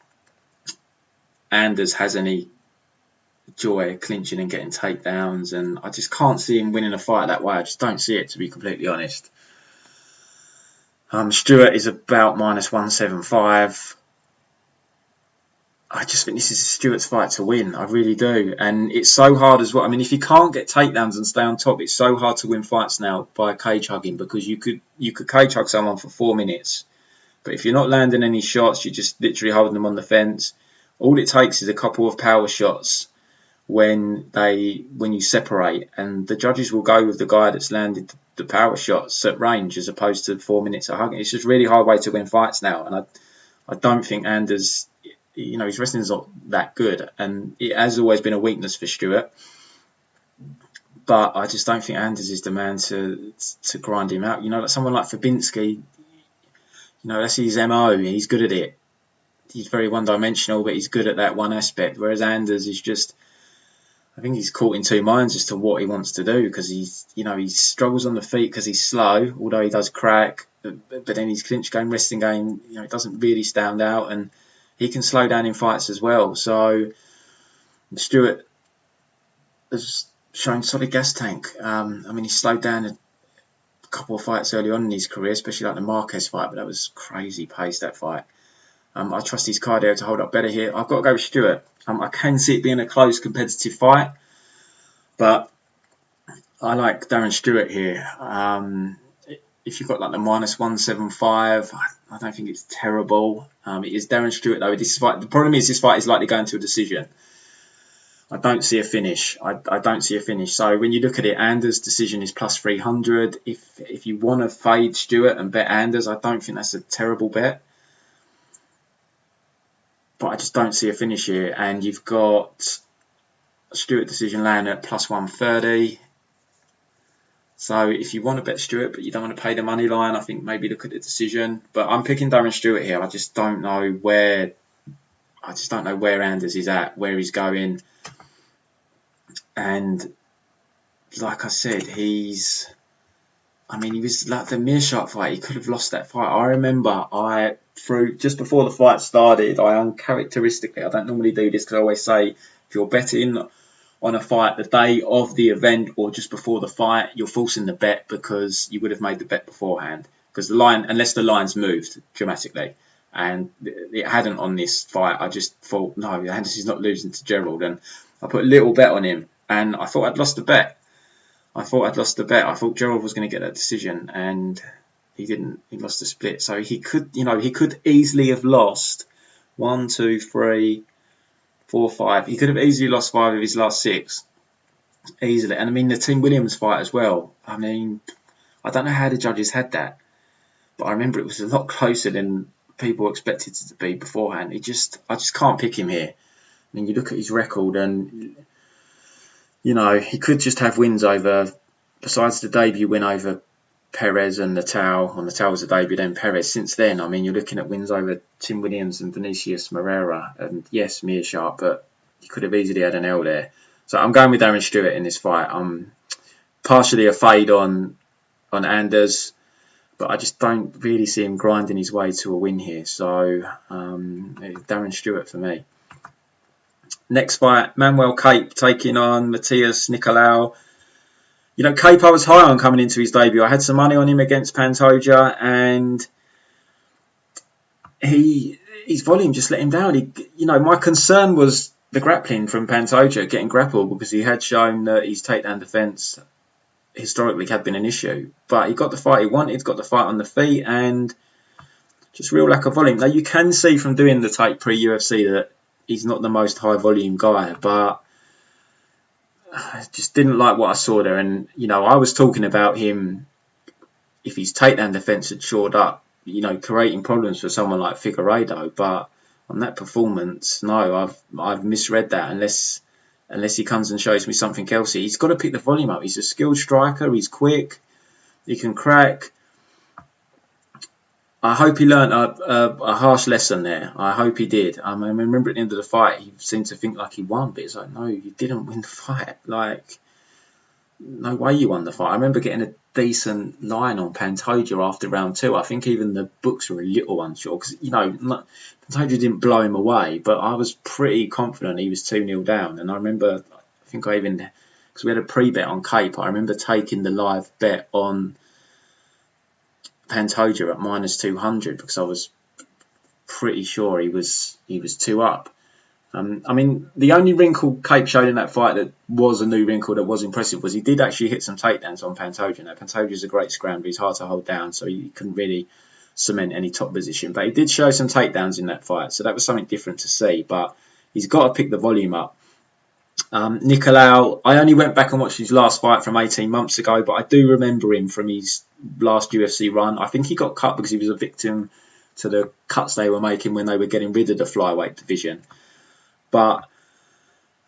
Anders has any joy clinching and getting takedowns, and I just can't see him winning a fight that way. I just don't see it, to be completely honest. Stewart is about -175. I just think this is Stewart's fight to win. I really do. And it's so hard as well. If you can't get takedowns and stay on top, it's so hard to win fights now by cage hugging, because you could cage hug someone for 4 minutes. But if you're not landing any shots, you're just literally holding them on the fence. All it takes is a couple of power shots when you separate, and the judges will go with the guy that's landed the power shots at range as opposed to 4 minutes of hugging. It's just a really hard way to win fights now. And I don't think Anders... his wrestling is not that good, and it has always been a weakness for Stewart. But I just don't think Anders is the man to grind him out. Like someone like Fabinski, that's his MO. He's good at it. He's very one-dimensional, but he's good at that one aspect. Whereas Anders is just, I think he's caught in 2 minds as to what he wants to do, because he struggles on the feet because he's slow, although he does crack. But then his clinch game, wrestling game, it doesn't really stand out, and he can slow down in fights as well. So Stewart has shown solid gas tank. He slowed down a couple of fights early on in his career, especially like the Marquez fight, but that was crazy pace, that fight. I trust his cardio to hold up better here. I've got to go with Stewart. I can see it being a close competitive fight, but I like Darren Stewart here. If you've got like the -175, I don't think it's terrible. It is Darren Stewart though. This fight, the problem is this fight is likely going to a decision. I don't see a finish. I don't see a finish. So when you look at it, Anders' decision is +300. If you want to fade Stewart and bet Anders, I don't think that's a terrible bet. But I just don't see a finish here. And you've got Stewart decision landing at +130. So if you want to bet Stewart, but you don't want to pay the money line, I think maybe look at the decision. But I'm picking Darren Stewart here. I just don't know where Anders is at, where he's going. And like I said, he was like the Misha fight. He could have lost that fight. I remember just before the fight started, I uncharacteristically, I don't normally do this because I always say, if you're betting on a fight the day of the event or just before the fight, you're forcing the bet because you would have made the bet beforehand. Because the line, unless the line's moved dramatically, and it hadn't on this fight, I just thought, no, Anderson's not losing to Gerald, and I put a little bet on him, and I thought I'd lost the bet. I thought Gerald was going to get that decision, and he didn't. He lost the split, so he could easily have lost 1, 2, 3, 4, 5. He could have easily lost 5 of his last 6, easily. And I mean the Tim Williams fight as well. I mean, I don't know how the judges had that, but I remember it was a lot closer than people expected it to be beforehand. I just can't pick him here. I mean, you look at his record and, he could just have wins over, besides the debut win over Perez and Natal. Well, Natal was the debut, then Perez. Since then, I mean, you're looking at wins over Tim Williams and Vinicius Moreira. And yes, Misha, but he could have easily had an L there. So I'm going with Darren Stewart in this fight. I'm partially a fade on Anders, but I just don't really see him grinding his way to a win here. So Darren Stewart for me. Next fight, Manuel Kape taking on Matheus Nicolau. Kape I was high on coming into his debut. I had some money on him against Pantoja, and his volume just let him down. My concern was the grappling from Pantoja, getting grappled, because he had shown that his takedown defence historically had been an issue. But he got the fight he wanted, got the fight on the feet, and just real lack of volume. Now, you can see from doing the tape pre-UFC that he's not the most high volume guy, but I just didn't like what I saw there. And, I was talking about him, if his takedown defence had shored up, creating problems for someone like Figueiredo. But on that performance, no, I've misread that unless he comes and shows me something else. He's got to pick the volume up. He's a skilled striker. He's quick. He can crack. I hope he learnt a harsh lesson there. I hope he did. I remember at the end of the fight, he seemed to think like he won, but it's like, no, you didn't win the fight. Like, no way you won the fight. I remember getting a decent line on Pantoja after round 2. I think even the books were a little unsure because, Pantoja didn't blow him away, but I was pretty confident he was 2-0 down. And I remember, because we had a pre-bet on Kape, I remember taking the live bet on Pantoja at -200 because I was pretty sure he was 2 up. The only wrinkle Kape showed in that fight that was a new wrinkle that was impressive was he did actually hit some takedowns on Pantoja. Now, Pantoja's a great scrambler. He's hard to hold down, so he couldn't really cement any top position. But he did show some takedowns in that fight, so that was something different to see. But he's got to pick the volume up. Nicolau, I only went back and watched his last fight from 18 months ago, but I do remember him from his last UFC run. I think he got cut because he was a victim to the cuts they were making when they were getting rid of the Flyweight division. But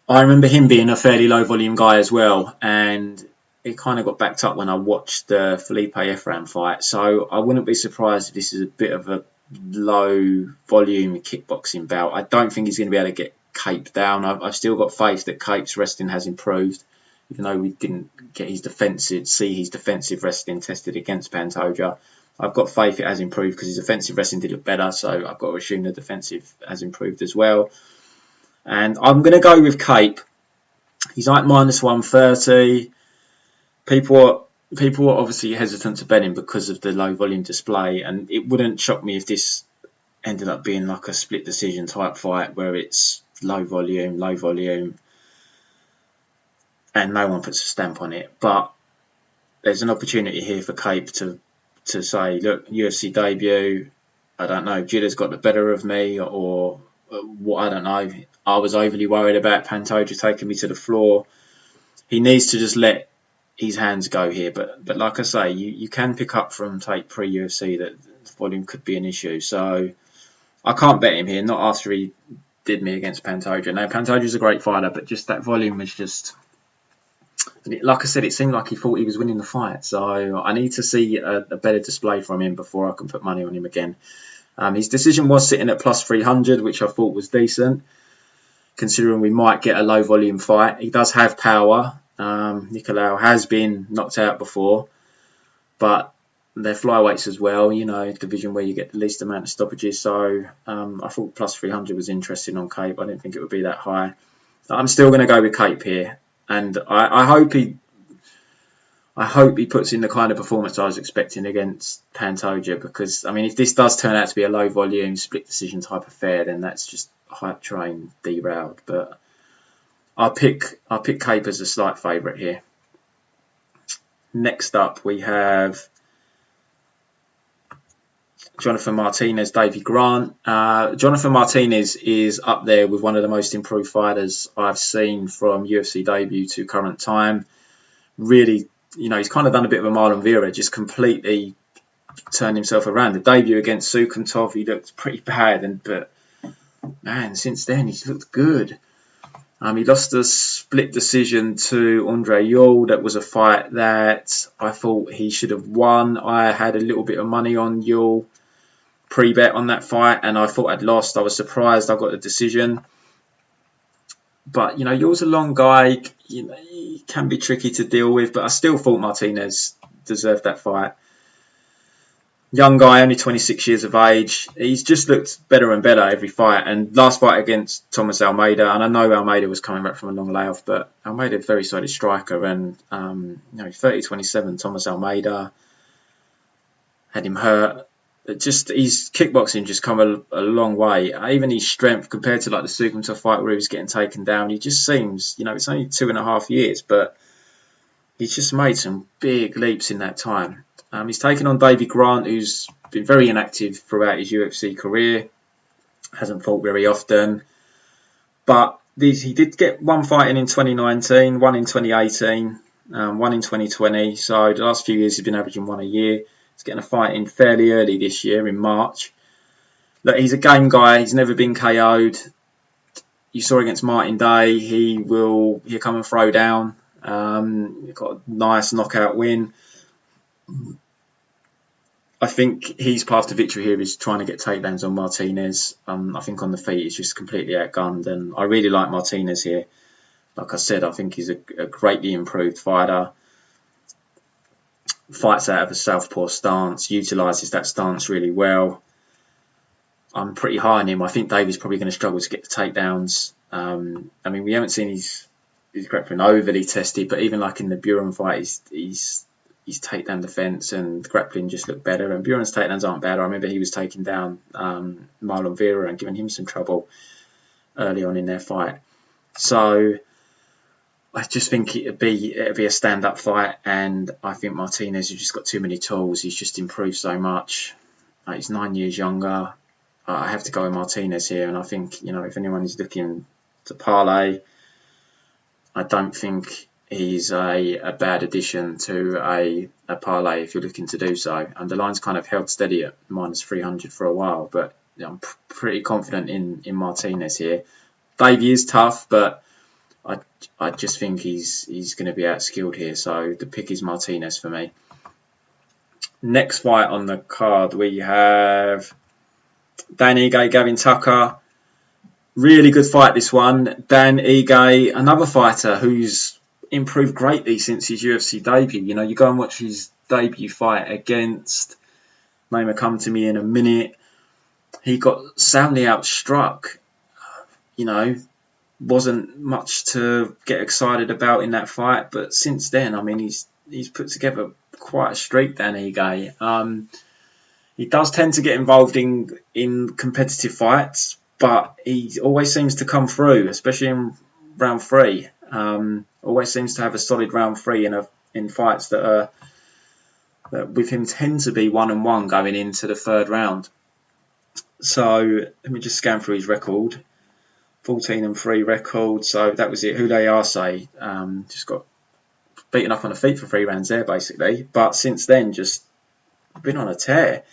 I remember him being a fairly low volume guy as well, and it kind of got backed up when I watched the Felipe Efram fight. So I wouldn't be surprised if this is a bit of a low volume kickboxing bout. I don't think he's going to be able to get Kape down. I've still got faith that Kape's wrestling has improved, even though we didn't get his defensive wrestling tested against Pantoja. I've got faith it has improved because his offensive wrestling did look better, so I've got to assume the defensive has improved as well. And I'm going to go with Kape. He's like -130. People are obviously hesitant to bet him because of the low volume display, and it wouldn't shock me if this ended up being like a split decision type fight where it's low volume, and no one puts a stamp on it. But there's an opportunity here for Kape to say, look, UFC debut, I don't know, Jitter's got the better of me, or what, I don't know. I was overly worried about Pantoja taking me to the floor. He needs to just let his hands go here. But like I say, you can pick up from tape pre-UFC that volume could be an issue. So I can't bet him here, not after he did me against Pantoja. Now, Pantoja's a great fighter, but just that volume was just... Like I said, it seemed like he thought he was winning the fight. So I need to see a better display from him before I can put money on him again. His decision was sitting at +300, which I thought was decent, considering we might get a low volume fight. He does have power. Nicolau has been knocked out before, but they're flyweights as well, division where you get the least amount of stoppages. So I thought plus 300 was interesting on Kape. I didn't think it would be that high. I'm still going to go with Kape here, and I hope he puts in the kind of performance I was expecting against Pantoja, because if this does turn out to be a low volume split decision type affair, then that's just hype train derailed. But I'll pick Kape as a slight favourite here. Next up, we have Jonathan Martinez, Davey Grant. Jonathan Martinez is up there with one of the most improved fighters I've seen from UFC debut to current time. Really, he's kind of done a bit of a Marlon Vera, just completely turned himself around. The debut against Cirkunov, he looked pretty bad, but man, since then he's looked good. He lost a split decision to Andre Yul. That was a fight that I thought he should have won. I had a little bit of money on Yul pre-bet on that fight, and I thought I'd lost. I was surprised I got the decision. But, Yul's a long guy. He can be tricky to deal with, but I still thought Martinez deserved that fight. Young guy, only 26 years of age. He's just looked better and better every fight. And last fight against Thomas Almeida, and I know Almeida was coming back from a long layoff, but Almeida, a very solid striker. And, 30-27, Thomas Almeida had him hurt. His kickboxing just come a long way. Even his strength compared to like the Cirkunov fight where he was getting taken down, he just seems, it's only 2.5 years, but he's just made some big leaps in that time. He's taken on Davey Grant, who's been very inactive throughout his UFC career, hasn't fought very often, but he did get one fight in 2019, one in 2018, one in 2020. So the last few years he's been averaging one a year. He's getting a fight in fairly early this year in March. Look, he's a game guy. He's never been KO'd. You saw against Martin Day, he'll come and throw down. He got a nice knockout win. I think his path to victory here is trying to get takedowns on Martinez. I think on the feet he's just completely outgunned, and I really like Martinez here. Like I said, I think he's a greatly improved fighter. Fights out of a southpaw stance, utilises that stance really well. I'm pretty high on him. I think Davey's probably going to struggle to get the takedowns. We haven't seen his grappling overly tested, but even like in the Buren fight, his takedown defence and grappling just looked better. And Buren's takedowns aren't bad. I remember he was taking down Marlon Vera and giving him some trouble early on in their fight. So I just think it'd be a stand-up fight, and I think Martinez has just got too many tools. He's just improved so much. He's 9 years younger. I have to go with Martinez here, and I think if anyone is looking to parlay, I don't think he's a bad addition to a parlay if you're looking to do so. And the line's kind of held steady at minus 300 for a while, but I'm pretty confident in Martinez here. Davey is tough, but I just think he's going to be outskilled here. So the pick is Martinez for me. Next fight on the card, we have Dan Ige, Gavin Tucker. Really good fight, this one. Dan Ige, another fighter who's improved greatly since his UFC debut. You go and watch his debut fight against, name will come to me in a minute. He got soundly outstruck. Wasn't much to get excited about in that fight, but since then, he's put together quite a streak, Dan Ige. He does tend to get involved in competitive fights, but he always seems to come through, especially in round 3. Always seems to have a solid round 3 in fights that with him tend to be 1-1 going into the third round. So let me just scan through his record. 14-3 record. So that was it. Hule Arce just got beaten up on the feet for 3 rounds there, basically. But since then, just been on a tear.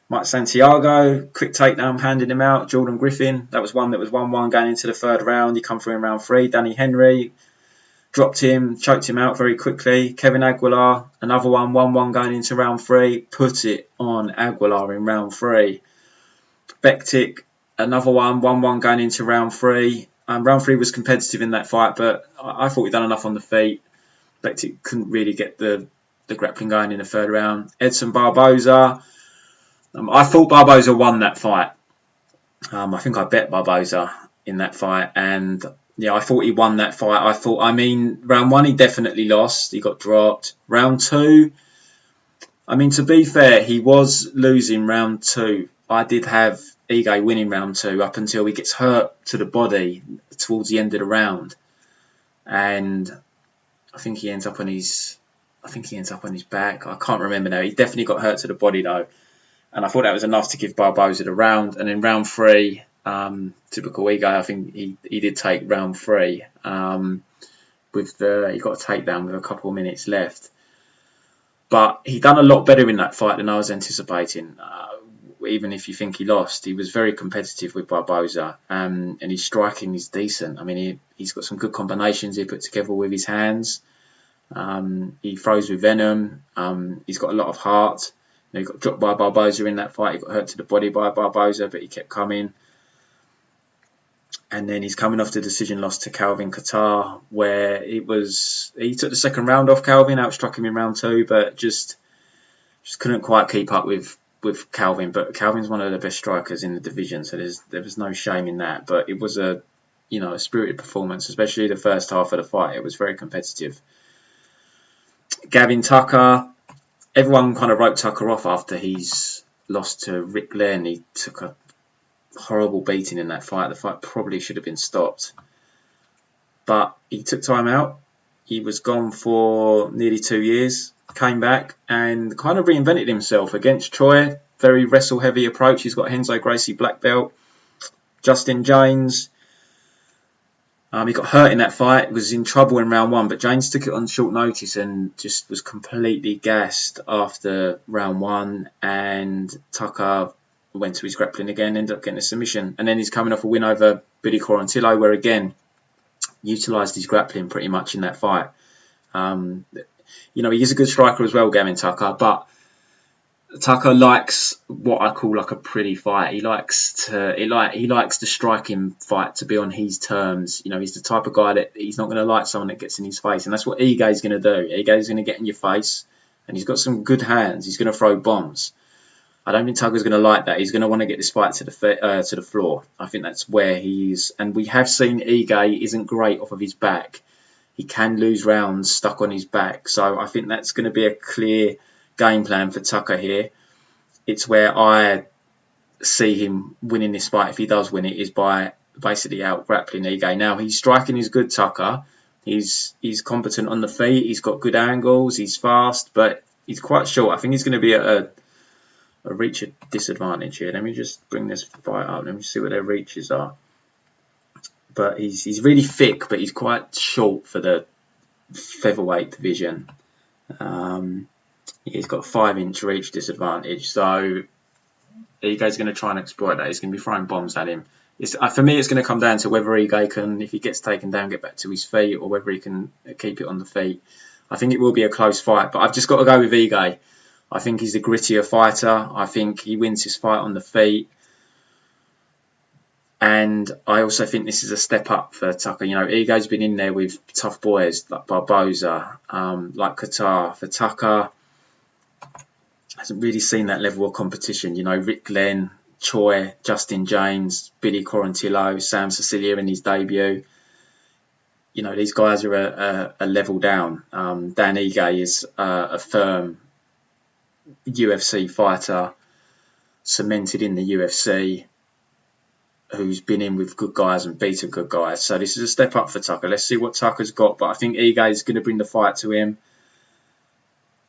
Mike Santiago, quick takedown, handing him out. Jordan Griffin, that was 1-1 going into the third round. He come through in round 3. Danny Henry dropped him, choked him out very quickly. Kevin Aguilar, another 1-1 going into round 3. Put it on Aguilar in round 3. Bektik, another 1-1 going into round 3. Round 3 was competitive in that fight, but I thought we'd done enough on the feet. Bektic couldn't really get the grappling going in the third round. Edson Barboza, I thought Barboza won that fight. I think I bet Barboza in that fight, and I thought he won that fight. Round 1 he definitely lost. He got dropped. Round 2, to be fair, he was losing round 2. I did have Ige winning round 2 up until he gets hurt to the body towards the end of the round, and I think he ends up on his back. I can't remember now. He definitely got hurt to the body though, and I thought that was enough to give Barboza the round. And in round 3, typical Ige, I think he did take round 3. He got a takedown with a couple of minutes left, but he done a lot better in that fight than I was anticipating. Even if you think he lost, he was very competitive with Barboza, and his striking is decent. He's got some good combinations he put together with his hands. He throws with venom. He's got a lot of heart. He got dropped by Barboza in that fight. He got hurt to the body by Barboza, but he kept coming. And then he's coming off the decision loss to Calvin Kattar, where he took the second round off Calvin, outstruck him in round 2, but just couldn't quite keep up with Calvin. But Calvin's one of the best strikers in the division, so there was no shame in that. But it was a spirited performance, especially the first half of the fight. It was very competitive. Gavin Tucker, everyone kind of wrote Tucker off after he's lost to Rick Glenn. He took a horrible beating in that fight. The fight probably should have been stopped, but he took time out. He was gone for nearly 2 years, came back and kind of reinvented himself against Troy. Very wrestle heavy approach. He's got Renzo Gracie black belt. Justin James, he got hurt in that fight, was in trouble in round 1, but James took it on short notice and just was completely gassed after round 1, and Tucker went to his grappling again, ended up getting a submission. And then he's coming off a win over Billy Quarantillo, where again, utilised his grappling pretty much in that fight. He is a good striker as well, Gavin Tucker, but Tucker likes what I call like a pretty fight. He likes the striking fight to be on his terms. He's the type of guy that he's not going to like someone that gets in his face, and that's what Ige's going to do. Ige's going to get in your face, and he's got some good hands. He's going to throw bombs. I don't think Tucker's going to like that. He's going to want to get this fight to the floor. I think that's where he's, and we have seen Ige isn't great off of his back. He can lose rounds stuck on his back, so I think that's going to be a clear game plan for Tucker here. It's where I see him winning this fight, if he does win it, is by basically out grappling Ige. Now, his striking is good, Tucker. He's competent on the feet. He's got good angles. He's fast, but he's quite short. I think he's going to be at a reach disadvantage here. Let me just bring this fight up. Let me see what their reaches are. But he's really thick, but he's quite short for the featherweight division. He's got a 5-inch reach disadvantage, so Ige's going to try and exploit that. He's going to be throwing bombs at him. For me, it's going to come down to whether Ige can, if he gets taken down, get back to his feet, or whether he can keep it on the feet. I think it will be a close fight, but I've just got to go with Ige. I think he's a grittier fighter. I think he wins his fight on the feet. And I also think this is a step up for Tucker. Ige's been in there with tough boys like Barboza, like Kattar. For Tucker, hasn't really seen that level of competition. Rick Glenn, Choi, Justin James, Billy Quarantillo, Sam Cecilia in his debut. These guys are a level down. Dan Ige is a firm UFC fighter, cemented in the UFC, who's been in with good guys and beaten good guys. So this is a step up for Tucker. Let's see what Tucker's got. But I think Ige is going to bring the fight to him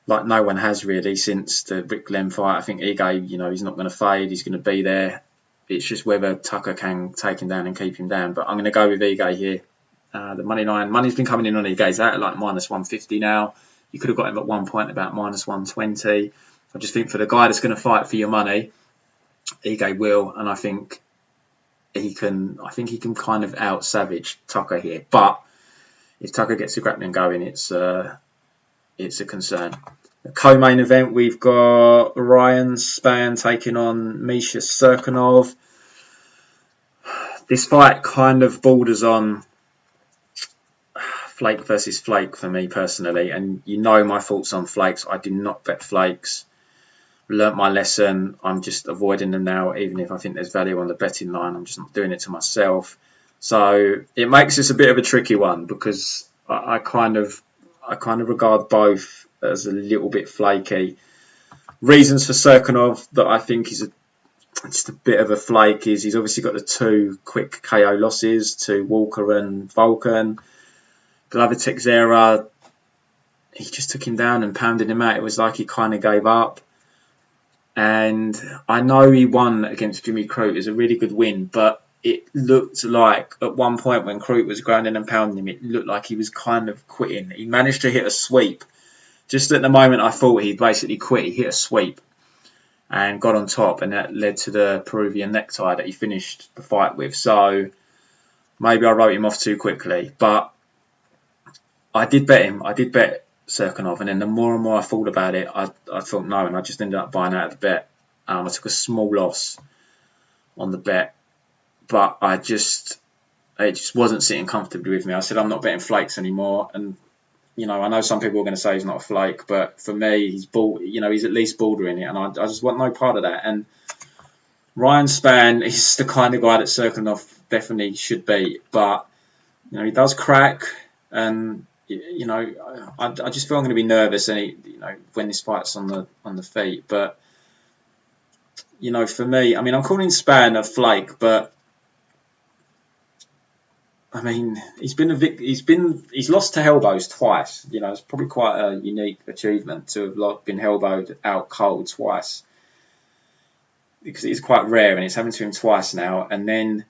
like no one has really since the Rick Glenn fight. I think Ige, he's not going to fade. He's going to be there. It's just whether Tucker can take him down and keep him down. But I'm going to go with Ige here. The money's been coming in on Ige. He's out at like minus 150 now. You could have got him at one point about minus 120. I just think for the guy that's going to fight for your money, Ige will, and I think he can kind of out savage Tucker here. But if Tucker gets the grappling going, it's a concern. The co-main event, we've got Ryan Spann taking on Misha Cirkunov. this fight kind of borders on flake versus flake for me personally, and you know my thoughts on flakes. I do not bet flakes. Learnt my lesson. I'm just avoiding them now, even if I think there's value on the betting line. I'm just not doing it to myself. So it makes this a bit of a tricky one because I kind of regard both as a little bit flaky. Reasons for Cirkunov that I think is just a bit of a flake is he's obviously got the 2 quick KO losses to Walker and Vulcan. Glover Teixeira, he just took him down and pounded him out. It was like he kind of gave up. And I know he won against Jimmy Crute. It was a really good win, but it looked like at one point when Crute was grounding and pounding him, it looked like he was kind of quitting. He managed to hit a sweep. Just at the moment I thought he'd basically quit, he hit a sweep and got on top, and that led to the Peruvian necktie that he finished the fight with. So maybe I wrote him off too quickly, but I did bet him. I did bet Cirkunov, and then the more and more I thought about it, I thought no, and I just ended up buying out of the bet. I took a small loss on the bet, but it just wasn't sitting comfortably with me. I said I'm not betting flakes anymore, and you know I know some people are going to say he's not a flake, but for me he's he's at least bordering it, and I just want no part of that. And Ryan Spann is the kind of guy that Cirkunov definitely should be, but you know he does crack, and you know, I just feel I'm going to be nervous, and when this fight's on the feet. But you know, for me, I mean, I'm calling Spann a flake, but I mean, he's lost to elbows twice. You know, it's probably quite a unique achievement to have been elbowed out cold twice, because it is quite rare, and it's happened to him twice now. And then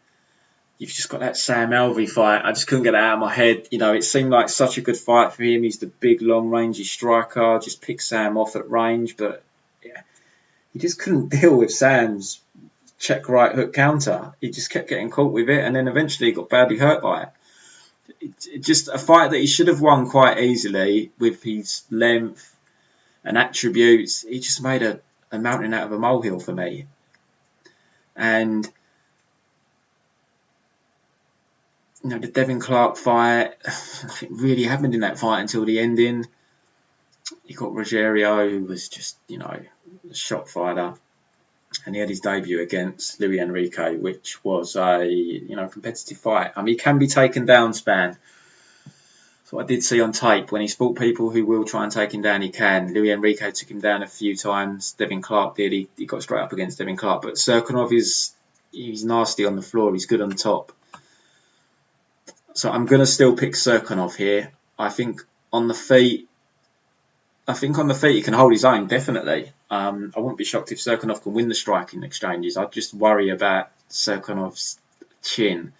you've just got that Sam Alvey fight. I just couldn't get it out of my head. You know, it seemed like such a good fight for him. He's the big, long-rangey striker. Just picked Sam off at range. But yeah, he just couldn't deal with Sam's check right hook counter. He just kept getting caught with it, and then eventually got badly hurt by it. It's just a fight that he should have won quite easily with his length and attributes. He just made a mountain out of a molehill for me. And you know, the Devin Clark fight, nothing really happened in that fight until the ending. You got Rogerio, who was just, you know, a shot fighter. And he had his debut against Luis Enrique, which was a, you know, competitive fight. I mean, he can be taken down, Spann. So I did see on tape, when he's fought people who will try and take him down, he can. Luis Enrique took him down a few times. Devin Clark did. He got straight up against Devin Clark. But Cirkunov he's nasty on the floor. He's good on top. So I'm going to still pick Cirkunov here. I think on the feet he can hold his own, definitely. I wouldn't be shocked if Cirkunov can win the striking exchanges. I'd just worry about Cirkunov's chin.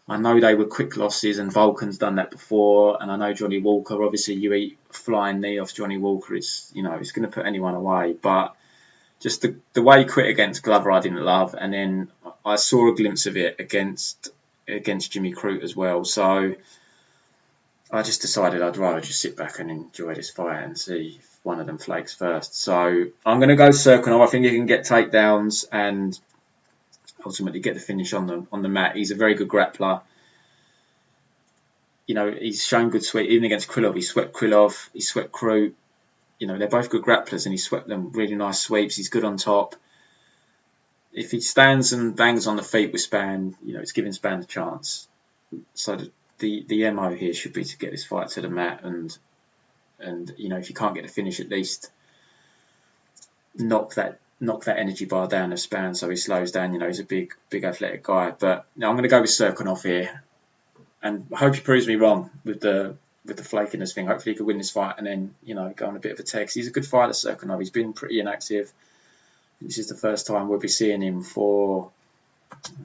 I know they were quick losses, and Vulcan's done that before, and I know Johnny Walker, obviously you eat a flying knee off Johnny Walker, it's going to put anyone away. But just the way he quit against Glover I didn't love, and then I saw a glimpse of it against Jimmy Crute as well. So I just decided I'd rather just sit back and enjoy this fight and see if one of them flakes first. So I'm going to go Cirkunov. I think he can get takedowns and ultimately get the finish on the mat. He's a very good grappler. You know, he's shown good sweep. Even against Krylov, he swept Krylov. He swept Crute. You know, they're both good grapplers, and he swept them really nice sweeps. He's good on top. If he stands and bangs on the feet with Spann, you know, it's giving Spann a chance. So the MO here should be to get this fight to the mat, and you know, if you can't get the finish, at least knock that energy bar down of Spann so he slows down. You know, he's a big athletic guy. But no, I'm going to go with Cirkunov here, and I hope he proves me wrong with the flakiness thing. Hopefully he could win this fight and then, you know, go on a bit of a tear. He's a good fighter, Cirkunov. He's been pretty inactive. This is the first time we'll be seeing him for,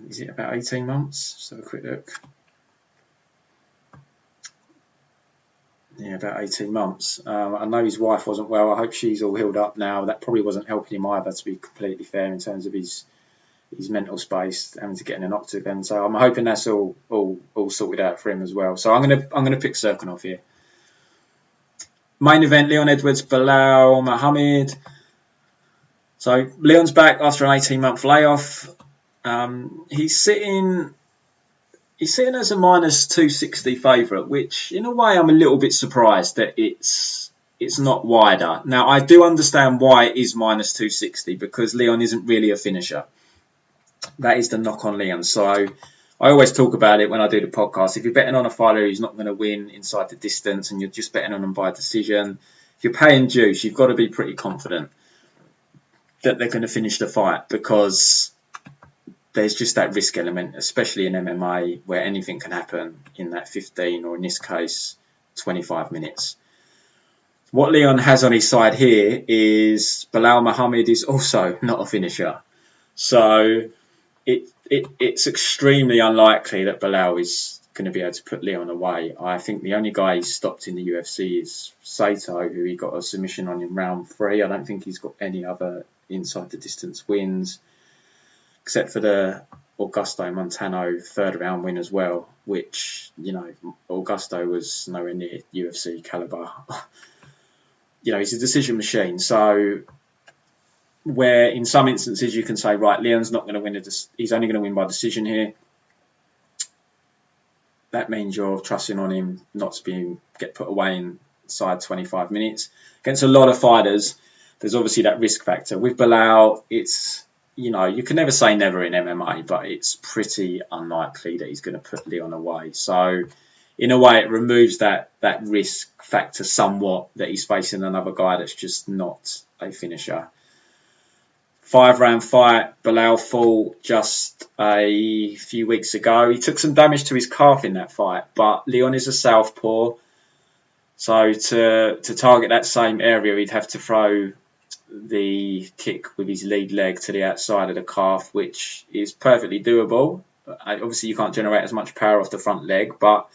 is it about 18 months? Let's have a quick look. Yeah, about 18 months. I know his wife wasn't well. I hope she's all healed up now. That probably wasn't helping him either, to be completely fair, in terms of his mental space, having to get in an octagon. So I'm hoping that's all sorted out for him as well. So I'm gonna pick Cirkunov here. Main event: Leon Edwards, Belal Muhammad. So Leon's back after an 18-month layoff. He's sitting as a minus 260 favourite, which in a way I'm a little bit surprised that it's not wider. Now, I do understand why it is minus 260, because Leon isn't really a finisher. That is the knock on Leon. So I always talk about it when I do the podcast. If you're betting on a fighter who's not going to win inside the distance and you're just betting on them by decision, if you're paying juice, you've got to be pretty confident that they're going to finish the fight, because there's just that risk element, especially in MMA, where anything can happen in that 15 or in this case 25 minutes. What Leon has on his side here is Belal Muhammad is also not a finisher. So it's extremely unlikely that Belal is going to be able to put Leon away. I think the only guy he's stopped in the UFC is Sato, who he got a submission on in round 3. I don't think he's got any other inside the distance wins, except for the Augusto Montano third round win as well, which, Augusto was nowhere near UFC caliber. He's a decision machine. So where in some instances you can say, right, Leon's not going to win, he's only going to win by decision here. That means you're trusting on him not to get put away inside 25 minutes. Against a lot of fighters, there's obviously that risk factor. With Belal, it's, you can never say never in MMA, but it's pretty unlikely that he's going to put Leon away. So in a way, it removes that risk factor somewhat, that he's facing another guy that's just not a finisher. 5-round fight. Belal fought just a few weeks ago. He took some damage to his calf in that fight, but Leon is a southpaw. So to target that same area, he'd have to throw the kick with his lead leg to the outside of the calf, which is perfectly doable. Obviously, you can't generate as much power off the front leg, but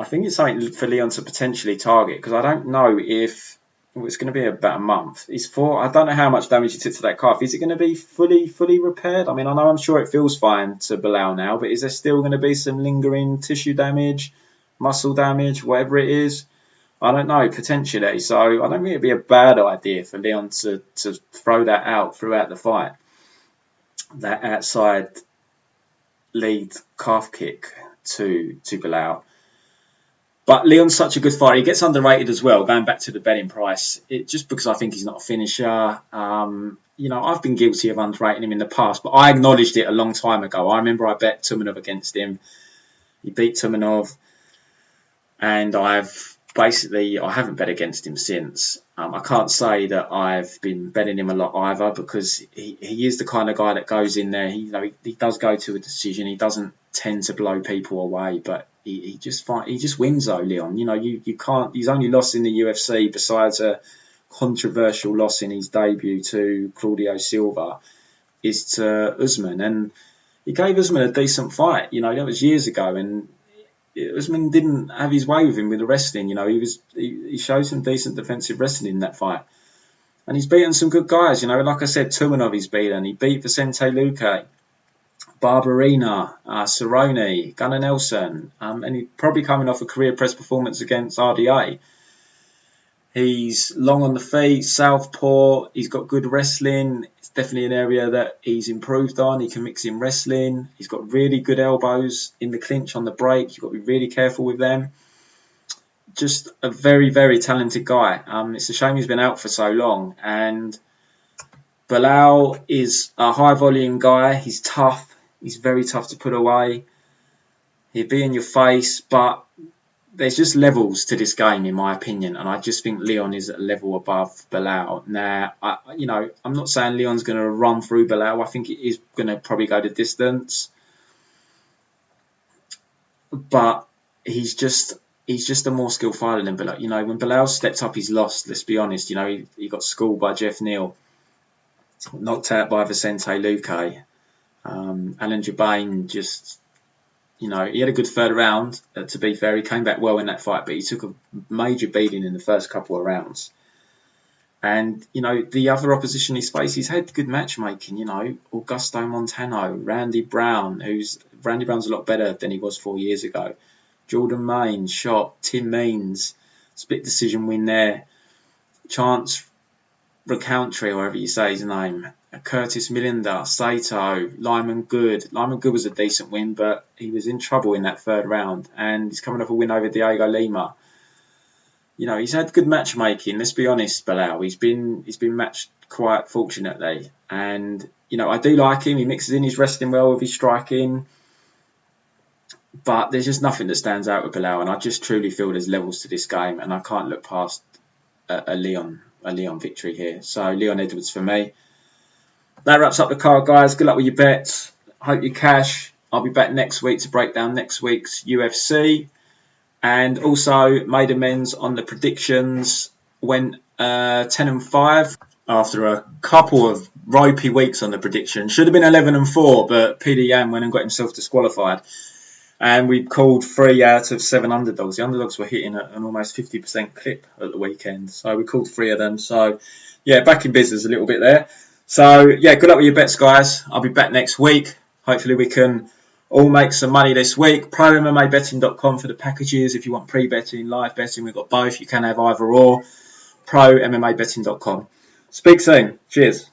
I think it's something for Leon to potentially target, because I don't know if it's going to be about a month. I don't know how much damage he took to that calf. Is it going to be fully repaired? I mean, I'm sure it feels fine to Belal now, but is there still going to be some lingering tissue damage, muscle damage, whatever it is? I don't know, potentially. So I don't think it'd be a bad idea for Leon to throw that out throughout the fight. That outside lead calf kick to Belal. But Leon's such a good fighter. He gets underrated as well, going back to the betting price. Just because I think he's not a finisher. I've been guilty of underrating him in the past, but I acknowledged it a long time ago. I remember I bet Tumenov against him. He beat Tumenov. And I haven't bet against him since. I can't say that I've been betting him a lot either, because he is the kind of guy that goes in there. He does go to a decision. He doesn't tend to blow people away, but he just wins though, Leon. You can't. He's only lost in the UFC, besides a controversial loss in his debut to Claudio Silva, is to Usman, and he gave Usman a decent fight. That was years ago, and Usman didn't have his way with him with the wrestling. He showed some decent defensive wrestling in that fight, and he's beaten some good guys. Like I said, Tumenov he's beaten. He beat Vicente Luque, Barberina, Cerrone, Gunnar Nelson, and he's probably coming off a career press performance against RDA. He's long on the feet, southpaw. He's got good wrestling. It's definitely an area that he's improved on. He can mix in wrestling. He's got really good elbows in the clinch on the break. You've got to be really careful with them. Just a very, very talented guy. It's a shame he's been out for so long. And Belal is a high volume guy. He's tough. He's very tough to put away. He'd be in your face, but there's just levels to this game, in my opinion, and I just think Leon is at a level above Belal. Now, I'm not saying Leon's going to run through Belal. I think he is going to probably go the distance, but he's just a more skilled fighter than Belal. When Belal stepped up his loss, let's be honest, he got schooled by Jeff Neal, knocked out by Vicente Luque. Alan Jourdain just, he had a good third round. To be fair, he came back well in that fight, but he took a major beating in the first couple of rounds. And, the other opposition he's faced, he's had good matchmaking, Augusto Montano, Randy Brown's a lot better than he was 4 years ago. Jordan Main, shot, Tim Means, split decision win there. Chance Recountry, or however you say his name, Curtis Millender, Sato, Lyman Good. Lyman Good was a decent win, but he was in trouble in that third round, and he's coming off a win over Diego Lima. He's had good matchmaking. Let's be honest, Belal. He's been matched quite fortunately, and I do like him. He mixes in his wrestling well with his striking, but there's just nothing that stands out with Belal, and I just truly feel there's levels to this game, and I can't look past a Leon victory here. So Leon Edwards for me. That wraps up the card, guys. Good luck with your bets. Hope you cash. I'll be back next week to break down next week's UFC. And also made amends on the predictions. Went 10-5 after a couple of ropey weeks on the prediction. Should have been 11-4, but PD Yan went and got himself disqualified. And we called 3 out of 7 underdogs. The underdogs were hitting an almost 50% clip at the weekend. So we called 3 of them. So, yeah, back in business a little bit there. So, yeah, good luck with your bets, guys. I'll be back next week. Hopefully we can all make some money this week. Pro MMA Betting.com for the packages. If you want pre-betting, live betting, we've got both. You can have either or. Pro MMA Betting.com. Speak soon. Cheers.